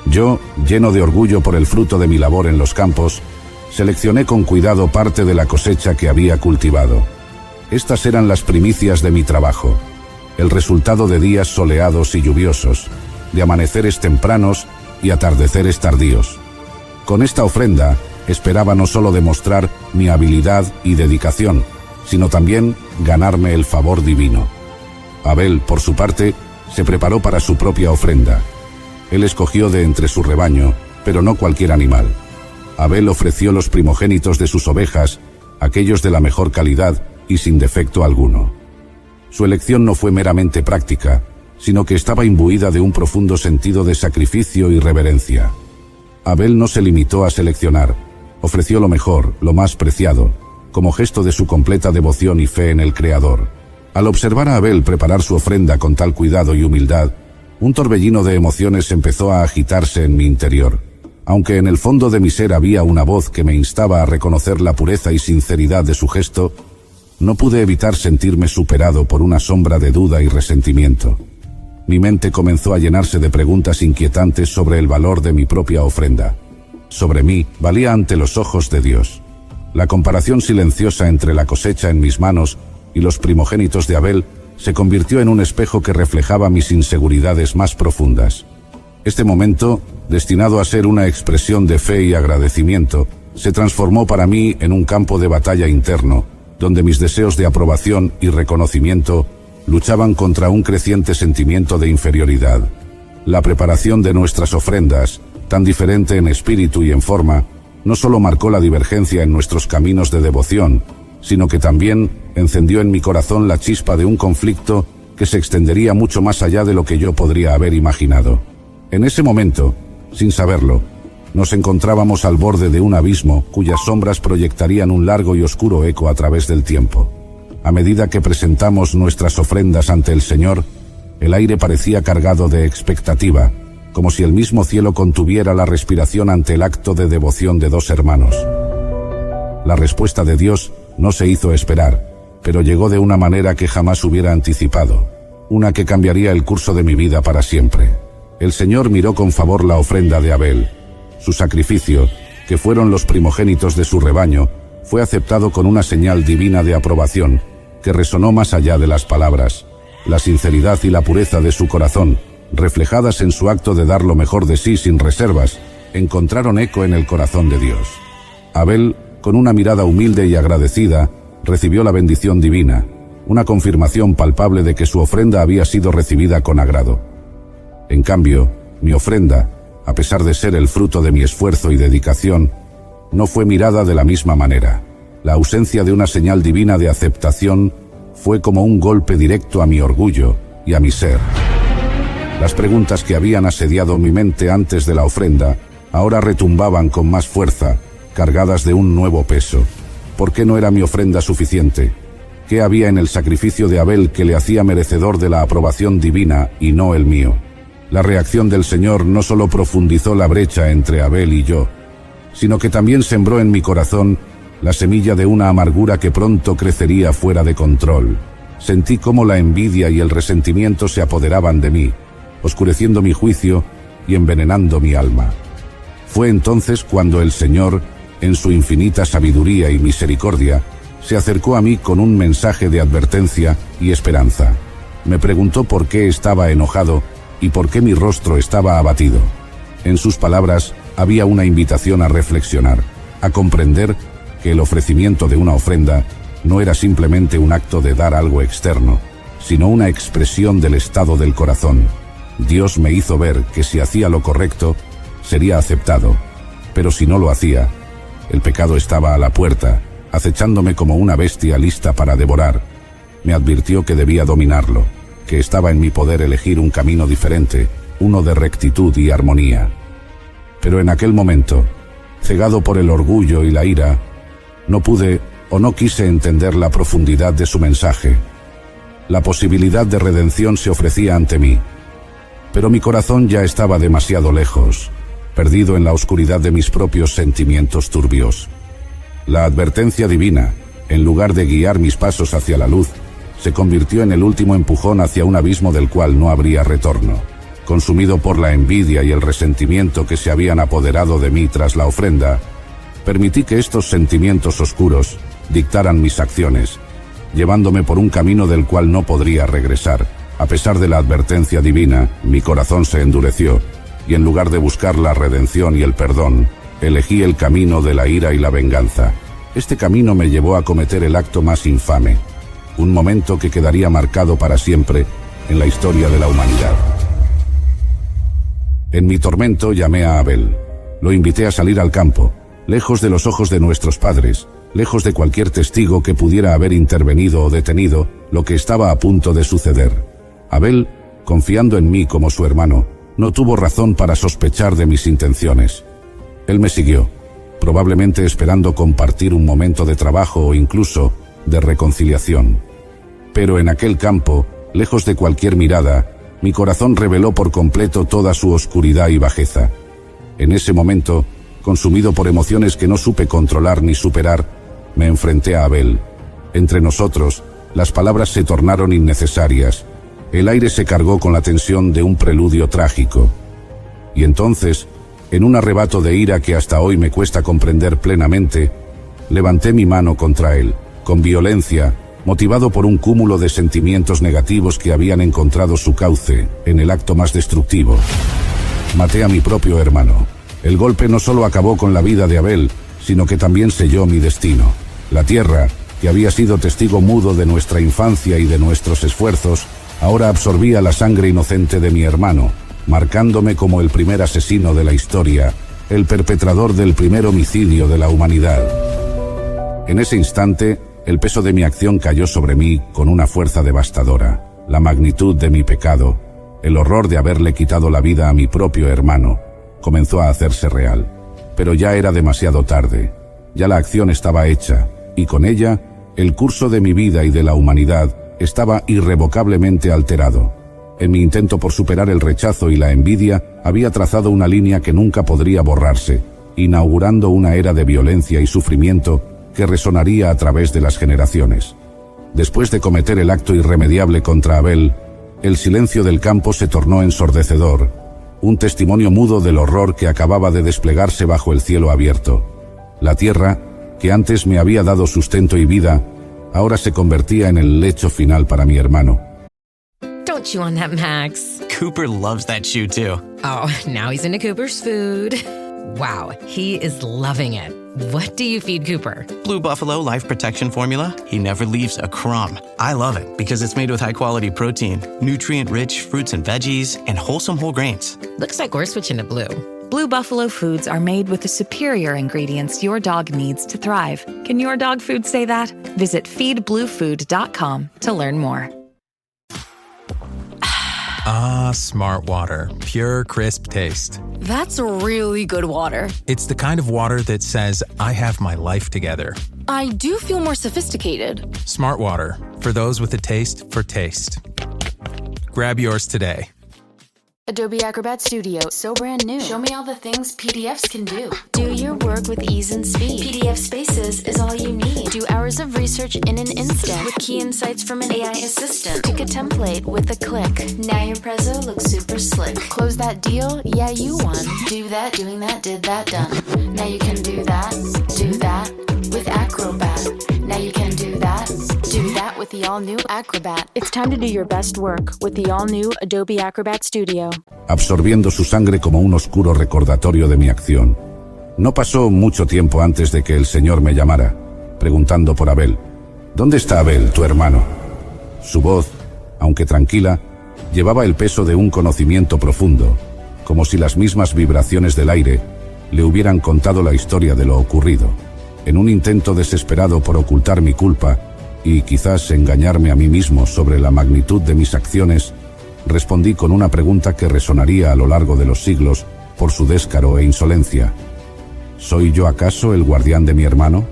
Yo, lleno de orgullo por el fruto de mi labor en los campos, seleccioné con cuidado parte de la cosecha que había cultivado. Estas eran las primicias de mi trabajo, el resultado de días soleados y lluviosos, de amaneceres tempranos y atardeceres tardíos. Con esta ofrenda, esperaba no solo demostrar mi habilidad y dedicación, sino también ganarme el favor divino. Abel, por su parte, se preparó para su propia ofrenda. Él escogió de entre su rebaño, pero no cualquier animal. Abel ofreció los primogénitos de sus ovejas, aquellos de la mejor calidad y sin defecto alguno. Su elección no fue meramente práctica, sino que estaba imbuida de un profundo sentido de sacrificio y reverencia. Abel no se limitó a seleccionar, ofreció lo mejor, lo más preciado, como gesto de su completa devoción y fe en el Creador. Al observar a Abel preparar su ofrenda con tal cuidado y humildad, un torbellino de emociones empezó a agitarse en mi interior. Aunque en el fondo de mi ser había una voz que me instaba a reconocer la pureza y sinceridad de su gesto, no pude evitar sentirme superado por una sombra de duda y resentimiento. Mi mente comenzó a llenarse de preguntas inquietantes sobre el valor de mi propia ofrenda. Sobre mí, valía ante los ojos de Dios. La comparación silenciosa entre la cosecha en mis manos y los primogénitos de Abel se convirtió en un espejo que reflejaba mis inseguridades más profundas. Este momento, destinado a ser una expresión de fe y agradecimiento, se transformó para mí en un campo de batalla interno, donde mis deseos de aprobación y reconocimiento luchaban contra un creciente sentimiento de inferioridad. La preparación de nuestras ofrendas, tan diferente en espíritu y en forma, no solo marcó la divergencia en nuestros caminos de devoción, sino que también encendió en mi corazón la chispa de un conflicto que se extendería mucho más allá de lo que yo podría haber imaginado. En ese momento, sin saberlo, nos encontrábamos al borde de un abismo cuyas sombras proyectarían un largo y oscuro eco a través del tiempo. A medida que presentamos nuestras ofrendas ante el Señor, El aire parecía cargado de expectativa, como si el mismo cielo contuviera la respiración ante el acto de devoción de dos hermanos. La respuesta de Dios no se hizo esperar, pero llegó de una manera que jamás hubiera anticipado, una que cambiaría el curso de mi vida para siempre. El Señor miró con favor la ofrenda de Abel. Su sacrificio, que fueron los primogénitos de su rebaño, fue aceptado con una señal divina de aprobación, que resonó más allá de las palabras. La sinceridad y la pureza de su corazón, reflejadas en su acto de dar lo mejor de sí sin reservas, encontraron eco en el corazón de Dios. Abel, con una mirada humilde y agradecida, recibió la bendición divina, una confirmación palpable de que su ofrenda había sido recibida con agrado. En cambio, mi ofrenda, a pesar de ser el fruto de mi esfuerzo y dedicación, no fue mirada de la misma manera. La ausencia de una señal divina de aceptación fue como un golpe directo a mi orgullo y a mi ser. Las preguntas que habían asediado mi mente antes de la ofrenda ahora retumbaban con más fuerza, cargadas de un nuevo peso. ¿Por qué no era mi ofrenda suficiente? ¿Qué había en el sacrificio de Abel que le hacía merecedor de la aprobación divina y no el mío? La reacción del Señor no solo profundizó la brecha entre Abel y yo, sino que también sembró en mi corazón la semilla de una amargura que pronto crecería fuera de control. Sentí cómo la envidia y el resentimiento se apoderaban de mí, oscureciendo mi juicio y envenenando mi alma. Fue entonces cuando el Señor, en su infinita sabiduría y misericordia, se acercó a mí con un mensaje de advertencia y esperanza. Me preguntó por qué estaba enojado y por qué mi rostro estaba abatido. En sus palabras había una invitación a reflexionar, a comprender que el ofrecimiento de una ofrenda no era simplemente un acto de dar algo externo, sino una expresión del estado del corazón. Dios me hizo ver que si hacía lo correcto, sería aceptado, pero si no lo hacía, el pecado estaba a la puerta, acechándome como una bestia lista para devorar. Me advirtió que debía dominarlo, que estaba en mi poder elegir un camino diferente, uno de rectitud y armonía. Pero en aquel momento, cegado por el orgullo y la ira, no pude o no quise entender la profundidad de su mensaje. La posibilidad de redención se ofrecía ante mí, pero mi corazón ya estaba demasiado lejos, perdido en la oscuridad de mis propios sentimientos turbios. La advertencia divina, en lugar de guiar mis pasos hacia la luz, se convirtió en el último empujón hacia un abismo del cual no habría retorno. Consumido por la envidia y el resentimiento que se habían apoderado de mí tras la ofrenda, permití que estos sentimientos oscuros dictaran mis acciones, llevándome por un camino del cual no podría regresar. A pesar de la advertencia divina, mi corazón se endureció, y en lugar de buscar la redención y el perdón, elegí el camino de la ira y la venganza. Este camino me llevó a cometer el acto más infame, un momento que quedaría marcado para siempre en la historia de la humanidad. En mi tormento llamé a Abel. Lo invité a salir al campo, lejos de los ojos de nuestros padres, lejos de cualquier testigo que pudiera haber intervenido o detenido lo que estaba a punto de suceder. Abel, confiando en mí como su hermano, no tuvo razón para sospechar de mis intenciones. Él me siguió, probablemente esperando compartir un momento de trabajo o incluso de reconciliación. Pero en aquel campo, lejos de cualquier mirada, mi corazón reveló por completo toda su oscuridad y bajeza. En ese momento, consumido por emociones que no supe controlar ni superar, me enfrenté a Abel. Entre nosotros, las palabras se tornaron innecesarias. El aire se cargó con la tensión de un preludio trágico. Y entonces, en un arrebato de ira que hasta hoy me cuesta comprender plenamente, levanté mi mano contra él, con violencia, motivado por un cúmulo de sentimientos negativos que habían encontrado su cauce en el acto más destructivo. Maté a mi propio hermano. El golpe no solo acabó con la vida de Abel, sino que también selló mi destino. La tierra, que había sido testigo mudo de nuestra infancia y de nuestros esfuerzos, ahora absorbía la sangre inocente de mi hermano, marcándome como el primer asesino de la historia, el perpetrador del primer homicidio de la humanidad. En ese instante, el peso de mi acción cayó sobre mí con una fuerza devastadora. La magnitud de mi pecado, el horror de haberle quitado la vida a mi propio hermano, comenzó a hacerse real. Pero ya era demasiado tarde. Ya la acción estaba hecha, y con ella, el curso de mi vida y de la humanidad estaba irrevocablemente alterado. En mi intento por superar el rechazo y la envidia, había trazado una línea que nunca podría borrarse, inaugurando una era de violencia y sufrimiento que resonaría a través de las generaciones. Después de cometer el acto irremediable contra Abel, el silencio del campo se tornó ensordecedor, un testimonio mudo del horror que acababa de desplegarse bajo el cielo abierto. La tierra, que antes me había dado sustento y vida, ahora se convertía en el lecho final para mi hermano. Don't chew on that, Max. Cooper loves that chew too. Oh, now he's into Cooper's food. Wow, he is loving it. What do you feed Cooper? Blue Buffalo Life Protection Formula. He never leaves a crumb. I love it because it's made with high-quality protein, nutrient-rich fruits and veggies, and wholesome whole grains. Looks like we're switching to Blue. Blue Buffalo foods are made with the superior ingredients your dog needs to thrive. Can your dog food say that? Visit feedbluefood.com to learn more. Ah, Smart Water. Pure, crisp taste. That's really good water. It's the kind of water that says, I have my life together. I do feel more sophisticated. Smart Water. For those with a taste for taste. Grab yours today. Adobe Acrobat Studio, so brand new. Show me all the things PDFs can do. Do your work with ease and speed. PDF Spaces is all you need. Do hours of research in an instant with key insights from an AI assistant. Pick a template with a click. Now your prezzo looks super slick. Close that deal, yeah, you won. Do that, doing that, did that, done. Now you can do that with Acrobat. Now you can do that with the all-new Acrobat. It's time to do your best work with the all-new Adobe Acrobat Studio. Absorbiendo su sangre como un oscuro recordatorio de mi acción. No pasó mucho tiempo antes de que el Señor me llamara, preguntando por Abel. ¿Dónde está Abel, tu hermano? Su voz, aunque tranquila, llevaba el peso de un conocimiento profundo, como si las mismas vibraciones del aire le hubieran contado la historia de lo ocurrido. En un intento desesperado por ocultar mi culpa y quizás engañarme a mí mismo sobre la magnitud de mis acciones, respondí con una pregunta que resonaría a lo largo de los siglos por su descaro e insolencia. ¿Soy yo acaso el guardián de mi hermano?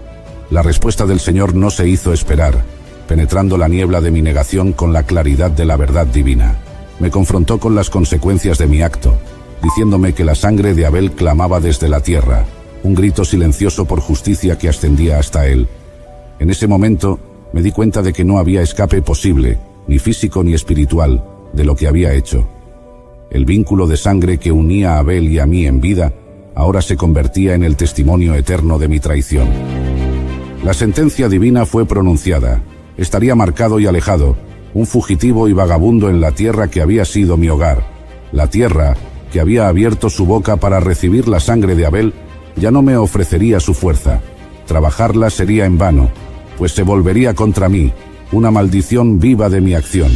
La respuesta del Señor no se hizo esperar, penetrando la niebla de mi negación con la claridad de la verdad divina. Me confrontó con las consecuencias de mi acto, diciéndome que la sangre de Abel clamaba desde la tierra, un grito silencioso por justicia que ascendía hasta él. En ese momento me di cuenta de que no había escape posible, ni físico ni espiritual, de lo que había hecho. El vínculo de sangre que unía a Abel y a mí en vida, ahora se convertía en el testimonio eterno de mi traición. La sentencia divina fue pronunciada. Estaría marcado y alejado, un fugitivo y vagabundo en la tierra que había sido mi hogar. La tierra, que había abierto su boca para recibir la sangre de Abel, ya no me ofrecería su fuerza. Trabajarla sería en vano, pues se volvería contra mí, una maldición viva de mi acción.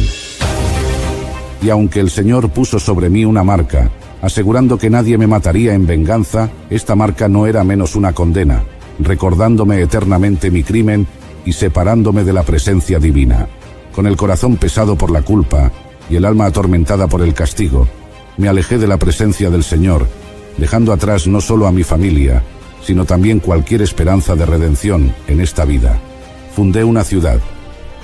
Y aunque el Señor puso sobre mí una marca, asegurando que nadie me mataría en venganza, esta marca no era menos una condena, recordándome eternamente mi crimen y separándome de la presencia divina. Con el corazón pesado por la culpa y el alma atormentada por el castigo, me alejé de la presencia del Señor, dejando atrás no solo a mi familia, sino también cualquier esperanza de redención en esta vida. Fundé una ciudad,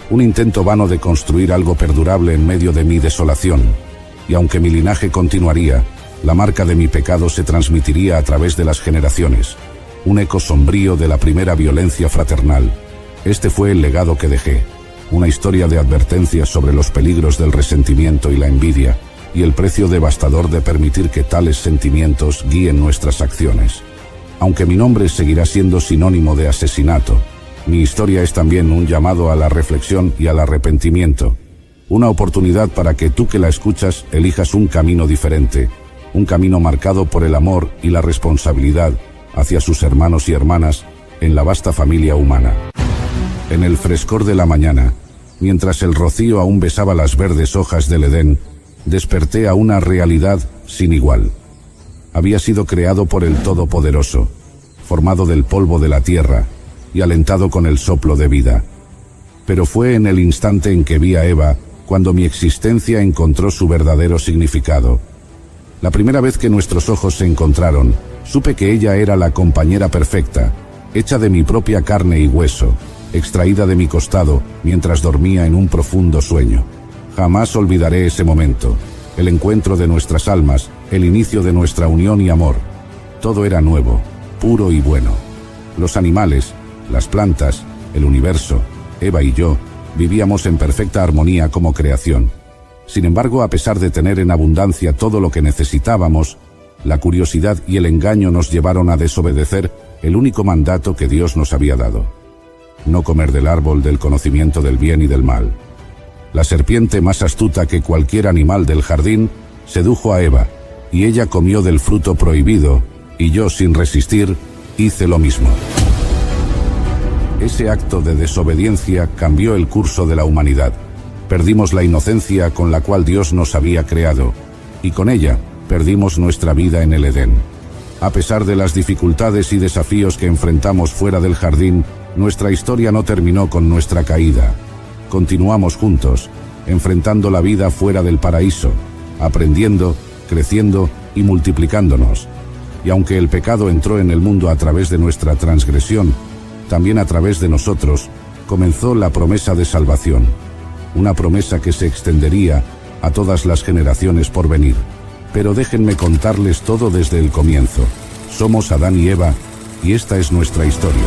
un intento vano de construir algo perdurable en medio de mi desolación, y aunque mi linaje continuaría, la marca de mi pecado se transmitiría a través de las generaciones, un eco sombrío de la primera violencia fraternal. Este fue el legado que dejé, una historia de advertencias sobre los peligros del resentimiento y la envidia, y el precio devastador de permitir que tales sentimientos guíen nuestras acciones. Aunque mi nombre seguirá siendo sinónimo de asesinato, mi historia es también un llamado a la reflexión y al arrepentimiento, una oportunidad para que tú que la escuchas elijas un camino diferente, un camino marcado por el amor y la responsabilidad hacia sus hermanos y hermanas en la vasta familia humana. En el frescor de la mañana, mientras el rocío aún besaba las verdes hojas del Edén, desperté a una realidad sin igual. Había sido creado por el Todopoderoso, formado del polvo de la tierra y alentado con el soplo de vida. Pero fue en el instante en que vi a Eva cuando mi existencia encontró su verdadero significado. La primera vez que nuestros ojos se encontraron, supe que ella era la compañera perfecta, hecha de mi propia carne y hueso, extraída de mi costado mientras dormía en un profundo sueño. Jamás olvidaré ese momento, el encuentro de nuestras almas, el inicio de nuestra unión y amor. Todo era nuevo, puro y bueno. Los animales, las plantas, el universo, Eva y yo, vivíamos en perfecta armonía como creación. Sin embargo, a pesar de tener en abundancia todo lo que necesitábamos, la curiosidad y el engaño nos llevaron a desobedecer el único mandato que Dios nos había dado: no comer del árbol del conocimiento del bien y del mal. La serpiente, más astuta que cualquier animal del jardín, sedujo a Eva, y ella comió del fruto prohibido, y yo, sin resistir, hice lo mismo. Ese acto de desobediencia cambió el curso de la humanidad. Perdimos la inocencia con la cual Dios nos había creado, y con ella perdimos nuestra vida en el Edén. A pesar de las dificultades y desafíos que enfrentamos fuera del jardín, nuestra historia no terminó con nuestra caída. Continuamos juntos, enfrentando la vida fuera del paraíso, aprendiendo, creciendo y multiplicándonos. Y aunque el pecado entró en el mundo a través de nuestra transgresión, también a través de nosotros comenzó la promesa de salvación, una promesa que se extendería a todas las generaciones por venir. Pero déjenme contarles todo desde el comienzo. Somos Adán y Eva, y esta es nuestra historia.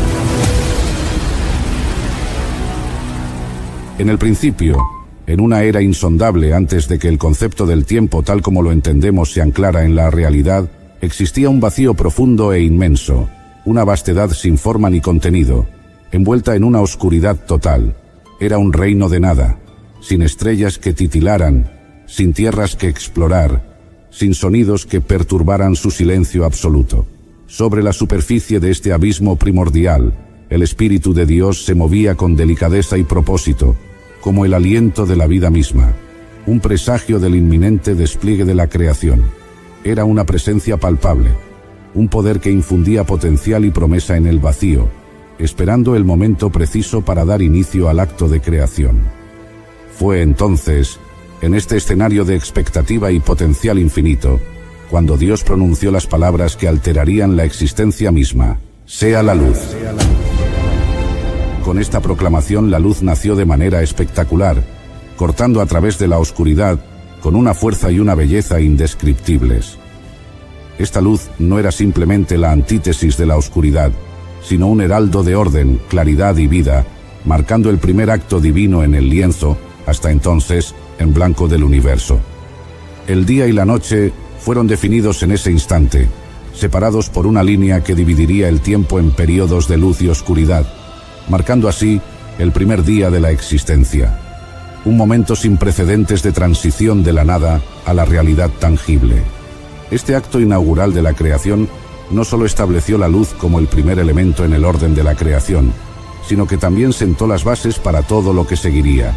En el principio, en una era insondable antes de que el concepto del tiempo tal como lo entendemos se anclara en la realidad, existía un vacío profundo e inmenso, una vastedad sin forma ni contenido, envuelta en una oscuridad total. Era un reino de nada, sin estrellas que titilaran, sin tierras que explorar, sin sonidos que perturbaran su silencio absoluto. Sobre la superficie de este abismo primordial, el Espíritu de Dios se movía con delicadeza y propósito, como el aliento de la vida misma, un presagio del inminente despliegue de la creación. Era una presencia palpable, un poder que infundía potencial y promesa en el vacío, esperando el momento preciso para dar inicio al acto de creación. Fue entonces, en este escenario de expectativa y potencial infinito, cuando Dios pronunció las palabras que alterarían la existencia misma: «Sea la luz». Con esta proclamación la luz nació de manera espectacular, cortando a través de la oscuridad con una fuerza y una belleza indescriptibles. Esta luz no era simplemente la antítesis de la oscuridad, sino un heraldo de orden, claridad y vida, marcando el primer acto divino en el lienzo, hasta entonces, en blanco del universo. El día y la noche fueron definidos en ese instante, separados por una línea que dividiría el tiempo en períodos de luz y oscuridad, marcando así el primer día de la existencia. Un momento sin precedentes de transición de la nada a la realidad tangible. Este acto inaugural de la creación no solo estableció la luz como el primer elemento en el orden de la creación, sino que también sentó las bases para todo lo que seguiría.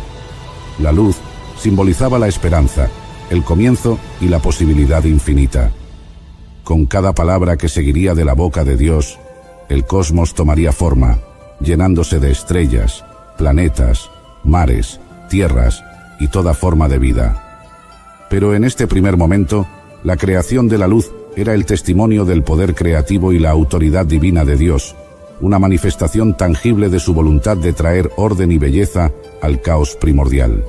La luz simbolizaba la esperanza, el comienzo y la posibilidad infinita. Con cada palabra que seguiría de la boca de Dios, el cosmos tomaría forma, llenándose de estrellas, planetas, mares, tierras y toda forma de vida. Pero en este primer momento, la creación de la luz era el testimonio del poder creativo y la autoridad divina de Dios, una manifestación tangible de su voluntad de traer orden y belleza al caos primordial.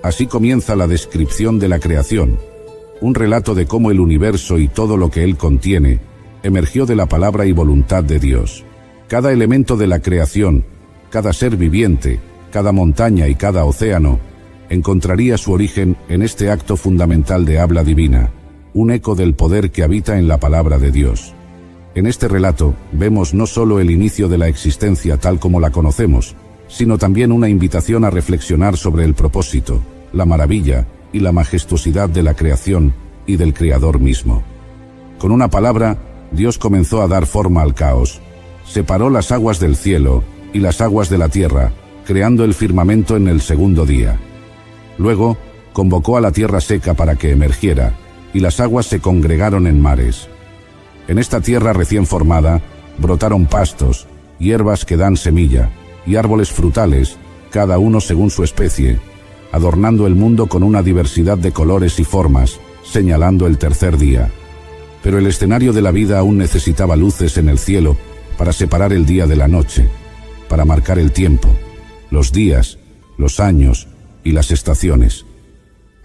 Así comienza la descripción de la creación, un relato de cómo el universo y todo lo que él contiene emergió de la palabra y voluntad de Dios. Cada elemento de la creación, cada ser viviente, cada montaña y cada océano, encontraría su origen en este acto fundamental de habla divina, un eco del poder que habita en la palabra de Dios. En este relato vemos no solo el inicio de la existencia tal como la conocemos, sino también una invitación a reflexionar sobre el propósito, la maravilla y la majestuosidad de la creación y del Creador mismo. Con una palabra, Dios comenzó a dar forma al caos. Separó las aguas del cielo y las aguas de la tierra, creando el firmamento en el segundo día. Luego, convocó a la tierra seca para que emergiera, y las aguas se congregaron en mares. En esta tierra recién formada, brotaron pastos, hierbas que dan semilla, y árboles frutales, cada uno según su especie, adornando el mundo con una diversidad de colores y formas, señalando el tercer día. Pero el escenario de la vida aún necesitaba luces en el cielo para separar el día de la noche, para marcar el tiempo, los días, los años y las estaciones.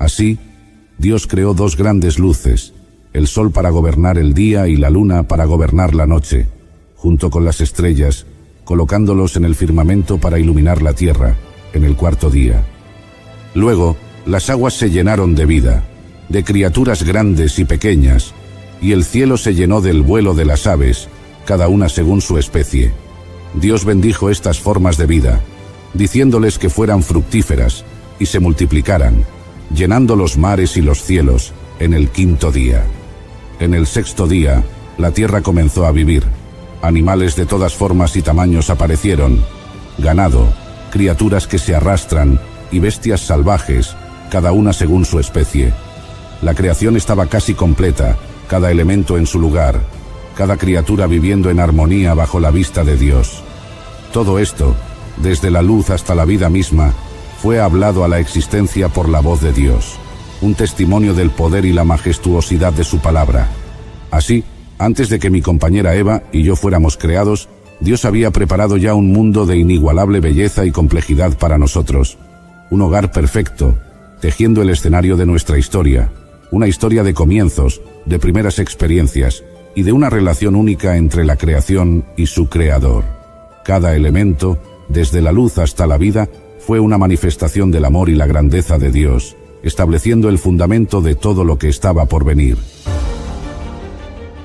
Así, Dios creó dos grandes luces, el sol para gobernar el día y la luna para gobernar la noche, junto con las estrellas, colocándolos en el firmamento para iluminar la tierra, en el cuarto día. Luego, las aguas se llenaron de vida, de criaturas grandes y pequeñas, y el cielo se llenó del vuelo de las aves, cada una según su especie. Dios bendijo estas formas de vida, diciéndoles que fueran fructíferas y se multiplicaran, llenando los mares y los cielos en el quinto día. En el sexto día, la tierra comenzó a vivir. Animales de todas formas y tamaños aparecieron, ganado, criaturas que se arrastran y bestias salvajes, cada una según su especie. La creación estaba casi completa, cada elemento en su lugar, cada criatura viviendo en armonía bajo la vista de Dios. Todo esto, desde la luz hasta la vida misma, fue hablado a la existencia por la voz de Dios, un testimonio del poder y la majestuosidad de su palabra. Así, antes de que mi compañera Eva y yo fuéramos creados, Dios había preparado ya un mundo de inigualable belleza y complejidad para nosotros, un hogar perfecto, tejiendo el escenario de nuestra historia, una historia de comienzos, de primeras experiencias y de una relación única entre la creación y su creador. Cada elemento, desde la luz hasta la vida, fue una manifestación del amor y la grandeza de Dios, estableciendo el fundamento de todo lo que estaba por venir.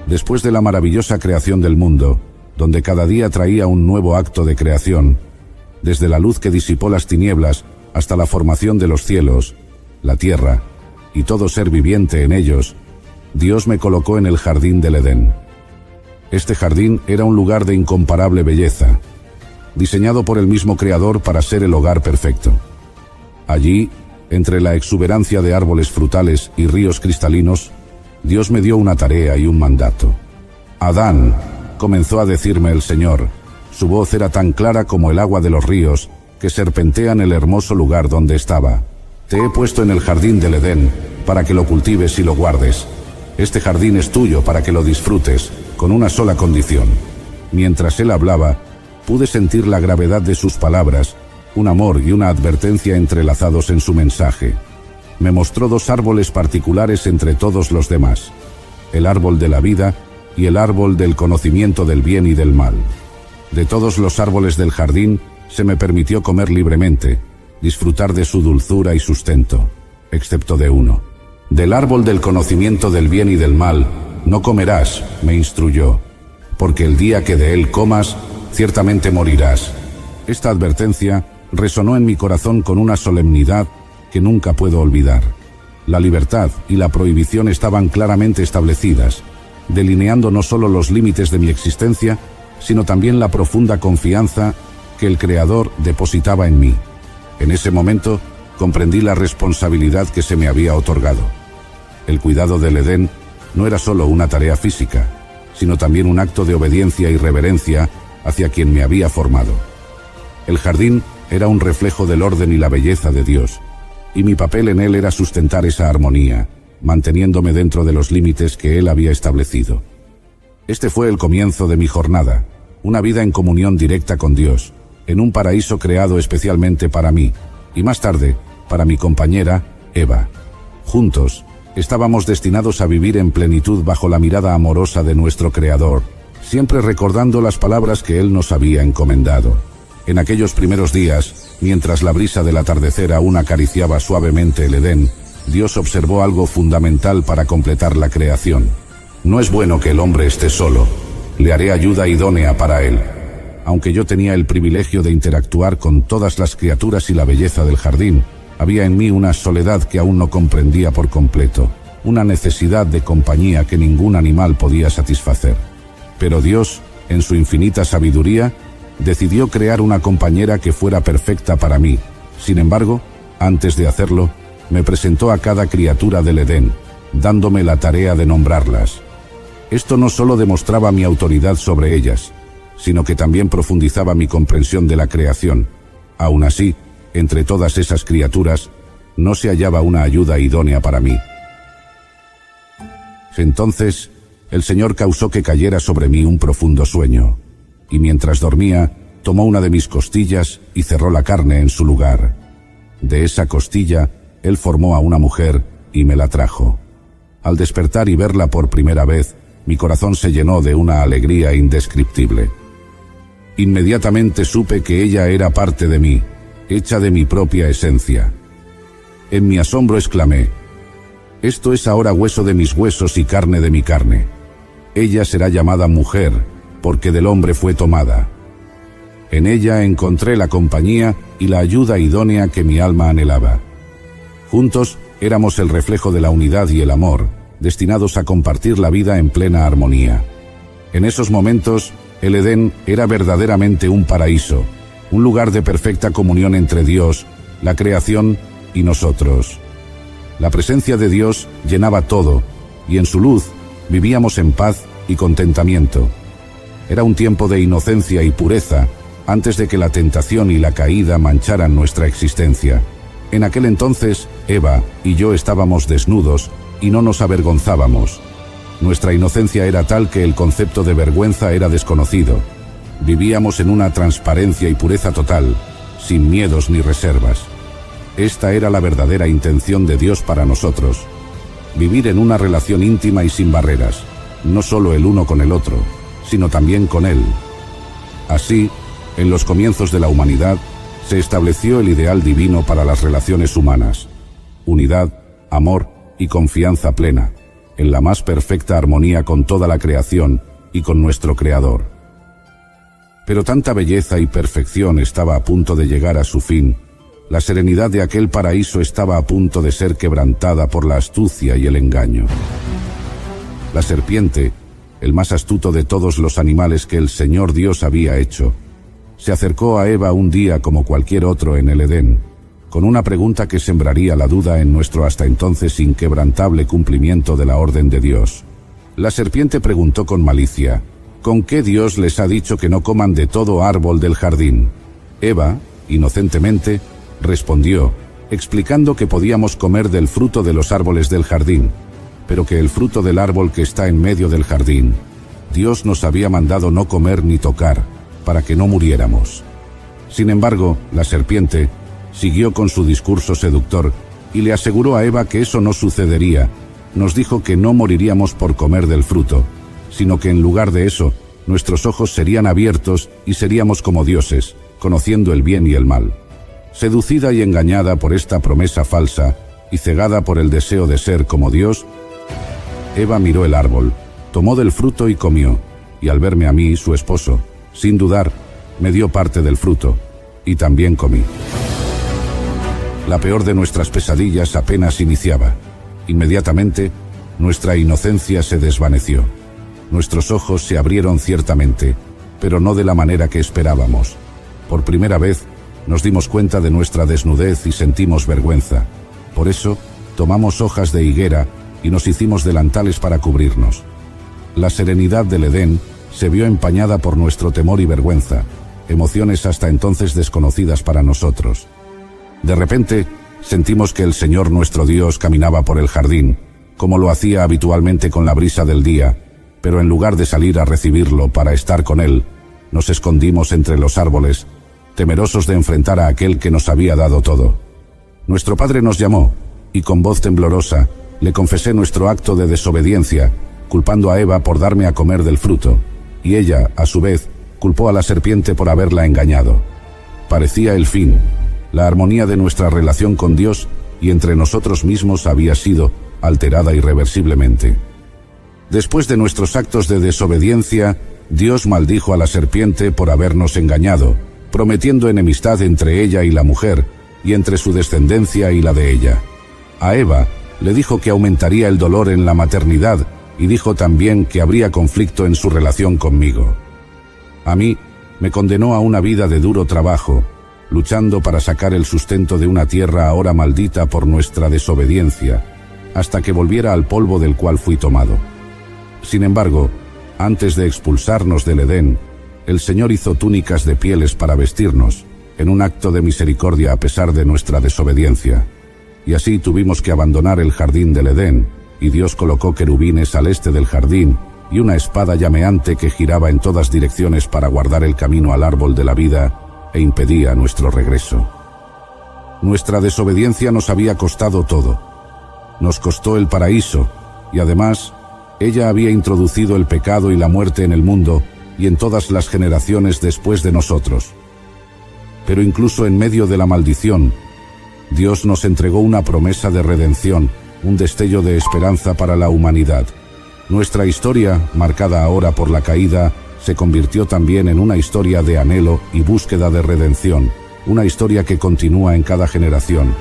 Después de la maravillosa creación del mundo, donde cada día traía un nuevo acto de creación, desde la luz que disipó las tinieblas hasta la formación de los cielos, la tierra y todo ser viviente en ellos, Dios me colocó en el jardín del Edén. Este jardín era un lugar de incomparable belleza, diseñado por el mismo Creador para ser el hogar perfecto. Allí, entre la exuberancia de árboles frutales y ríos cristalinos, Dios me dio una tarea y un mandato. «Adán», comenzó a decirme el Señor, su voz era tan clara como el agua de los ríos que serpentean el hermoso lugar donde estaba. «Te he puesto en el jardín del Edén para que lo cultives y lo guardes. Este jardín es tuyo para que lo disfrutes, con una sola condición». Mientras él hablaba, pude sentir la gravedad de sus palabras, un amor y una advertencia entrelazados en su mensaje. Me mostró dos árboles particulares entre todos los demás, el árbol de la vida y el árbol del conocimiento del bien y del mal. De todos los árboles del jardín se me permitió comer libremente, disfrutar de su dulzura y sustento, excepto de uno. Del árbol del conocimiento del bien y del mal no comerás, me instruyó, porque el día que de él comas, ciertamente morirás. Esta advertencia resonó en mi corazón con una solemnidad que nunca puedo olvidar. La libertad y la prohibición estaban claramente establecidas, delineando no solo los límites de mi existencia, sino también la profunda confianza que el Creador depositaba en mí. En ese momento comprendí la responsabilidad que se me había otorgado. El cuidado del Edén no era solo una tarea física, sino también un acto de obediencia y reverencia hacia quien me había formado. El jardín era un reflejo del orden y la belleza de Dios, y mi papel en él era sustentar esa armonía, manteniéndome dentro de los límites que él había establecido. Este fue el comienzo de mi jornada, una vida en comunión directa con Dios, en un paraíso creado especialmente para mí, y más tarde, para mi compañera, Eva. Juntos, estábamos destinados a vivir en plenitud bajo la mirada amorosa de nuestro Creador, siempre recordando las palabras que Él nos había encomendado. En aquellos primeros días, mientras la brisa del atardecer aún acariciaba suavemente el Edén, Dios observó algo fundamental para completar la creación. No es bueno que el hombre esté solo, le haré ayuda idónea para él. Aunque yo tenía el privilegio de interactuar con todas las criaturas y la belleza del jardín, había en mí una soledad que aún no comprendía por completo, una necesidad de compañía que ningún animal podía satisfacer. Pero Dios, en su infinita sabiduría, decidió crear una compañera que fuera perfecta para mí. Sin embargo, antes de hacerlo, me presentó a cada criatura del Edén, dándome la tarea de nombrarlas. Esto no solo demostraba mi autoridad sobre ellas, sino que también profundizaba mi comprensión de la creación. Aún así, entre todas esas criaturas, no se hallaba una ayuda idónea para mí. Entonces, el Señor causó que cayera sobre mí un profundo sueño, y mientras dormía, tomó una de mis costillas y cerró la carne en su lugar. De esa costilla Él formó a una mujer y me la trajo. Al despertar y verla por primera vez, mi corazón se llenó de una alegría indescriptible. Inmediatamente supe que ella era parte de mí, hecha de mi propia esencia. En mi asombro exclamé: «Esto es ahora hueso de mis huesos y carne de mi carne. Ella será llamada mujer, porque del hombre fue tomada». En ella encontré la compañía y la ayuda idónea que mi alma anhelaba. Juntos éramos el reflejo de la unidad y el amor, destinados a compartir la vida en plena armonía. En esos momentos, el Edén era verdaderamente un paraíso, un lugar de perfecta comunión entre Dios, la creación y nosotros. La presencia de Dios llenaba todo, y en su luz vivíamos en paz y contentamiento. Era un tiempo de inocencia y pureza, antes de que la tentación y la caída mancharan nuestra existencia. En aquel entonces, Eva y yo estábamos desnudos y no nos avergonzábamos. Nuestra inocencia era tal que el concepto de vergüenza era desconocido. Vivíamos en una transparencia y pureza total, sin miedos ni reservas. Esta era la verdadera intención de Dios para nosotros: vivir en una relación íntima y sin barreras, no solo el uno con el otro, sino también con Él. Así, en los comienzos de la humanidad, se estableció el ideal divino para las relaciones humanas: unidad, amor y confianza plena, en la más perfecta armonía con toda la creación y con nuestro Creador. Pero tanta belleza y perfección estaba a punto de llegar a su fin. La serenidad de aquel paraíso estaba a punto de ser quebrantada por la astucia y el engaño. La serpiente, el más astuto de todos los animales que el Señor Dios había hecho, se acercó a Eva un día como cualquier otro en el Edén, con una pregunta que sembraría la duda en nuestro hasta entonces inquebrantable cumplimiento de la orden de Dios. La serpiente preguntó con malicia: ¿con qué Dios les ha dicho que no coman de todo árbol del jardín? Eva, inocentemente, respondió, explicando que podíamos comer del fruto de los árboles del jardín, pero que el fruto del árbol que está en medio del jardín, Dios nos había mandado no comer ni tocar, para que no muriéramos. Sin embargo, la serpiente siguió con su discurso seductor y le aseguró a Eva que eso no sucedería. Nos dijo que no moriríamos por comer del fruto, sino que en lugar de eso, nuestros ojos serían abiertos y seríamos como dioses, conociendo el bien y el mal. Seducida y engañada por esta promesa falsa y cegada por el deseo de ser como Dios, Eva miró el árbol, tomó del fruto y comió, y al verme a mí, su esposo, sin dudar, me dio parte del fruto, y también comí. La peor de nuestras pesadillas apenas iniciaba. Inmediatamente, nuestra inocencia se desvaneció. Nuestros ojos se abrieron ciertamente, pero no de la manera que esperábamos. Por primera vez, nos dimos cuenta de nuestra desnudez y sentimos vergüenza. Por eso, tomamos hojas de higuera y nos hicimos delantales para cubrirnos. La serenidad del Edén se vio empañada por nuestro temor y vergüenza, emociones hasta entonces desconocidas para nosotros. De repente, sentimos que el Señor nuestro Dios caminaba por el jardín, como lo hacía habitualmente con la brisa del día, pero en lugar de salir a recibirlo para estar con Él, nos escondimos entre los árboles, temerosos de enfrentar a aquel que nos había dado todo. Nuestro Padre nos llamó, y con voz temblorosa, le confesé nuestro acto de desobediencia, culpando a Eva por darme a comer del fruto, y ella, a su vez, culpó a la serpiente por haberla engañado. Parecía el fin. La armonía de nuestra relación con Dios y entre nosotros mismos había sido alterada irreversiblemente. Después de nuestros actos de desobediencia, Dios maldijo a la serpiente por habernos engañado, prometiendo enemistad entre ella y la mujer, y entre su descendencia y la de ella. A Eva le dijo que aumentaría el dolor en la maternidad, y dijo también que habría conflicto en su relación conmigo. A mí, me condenó a una vida de duro trabajo, luchando para sacar el sustento de una tierra ahora maldita por nuestra desobediencia, hasta que volviera al polvo del cual fui tomado. Sin embargo, antes de expulsarnos del Edén, el Señor hizo túnicas de pieles para vestirnos, en un acto de misericordia a pesar de nuestra desobediencia. Y así tuvimos que abandonar el jardín del Edén, y Dios colocó querubines al este del jardín, y una espada llameante que giraba en todas direcciones para guardar el camino al árbol de la vida e impedía nuestro regreso. Nuestra desobediencia nos había costado todo. Nos costó el paraíso, y además, ella había introducido el pecado y la muerte en el mundo y en todas las generaciones después de nosotros. Pero incluso en medio de la maldición, Dios nos entregó una promesa de redención, un destello de esperanza para la humanidad. Nuestra historia, marcada ahora por la caída, se convirtió también en una historia de anhelo y búsqueda de redención, una historia que continúa en cada generación.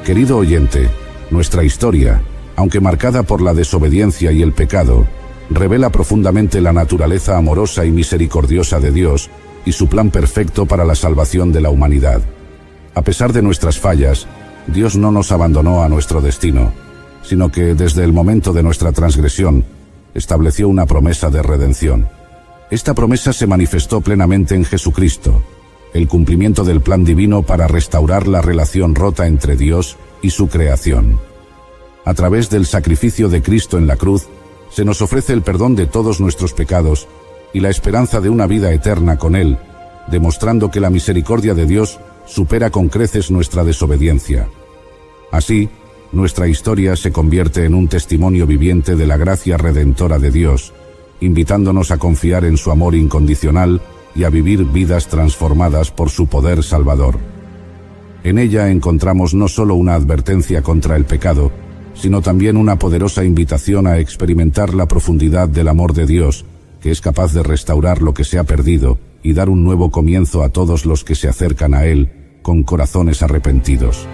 Querido oyente, nuestra historia, aunque marcada por la desobediencia y el pecado, revela profundamente la naturaleza amorosa y misericordiosa de Dios y su plan perfecto para la salvación de la humanidad. A pesar de nuestras fallas, Dios no nos abandonó a nuestro destino, sino que desde el momento de nuestra transgresión, estableció una promesa de redención. Esta promesa se manifestó plenamente en Jesucristo, el cumplimiento del plan divino para restaurar la relación rota entre Dios y su creación. A través del sacrificio de Cristo en la cruz, se nos ofrece el perdón de todos nuestros pecados y la esperanza de una vida eterna con Él, demostrando que la misericordia de Dios supera con creces nuestra desobediencia. Así, nuestra historia se convierte en un testimonio viviente de la gracia redentora de Dios, invitándonos a confiar en su amor incondicional y a vivir vidas transformadas por su poder salvador. En ella encontramos no solo una advertencia contra el pecado, sino también una poderosa invitación a experimentar la profundidad del amor de Dios, que es capaz de restaurar lo que se ha perdido y dar un nuevo comienzo a todos los que se acercan a Él con corazones arrepentidos.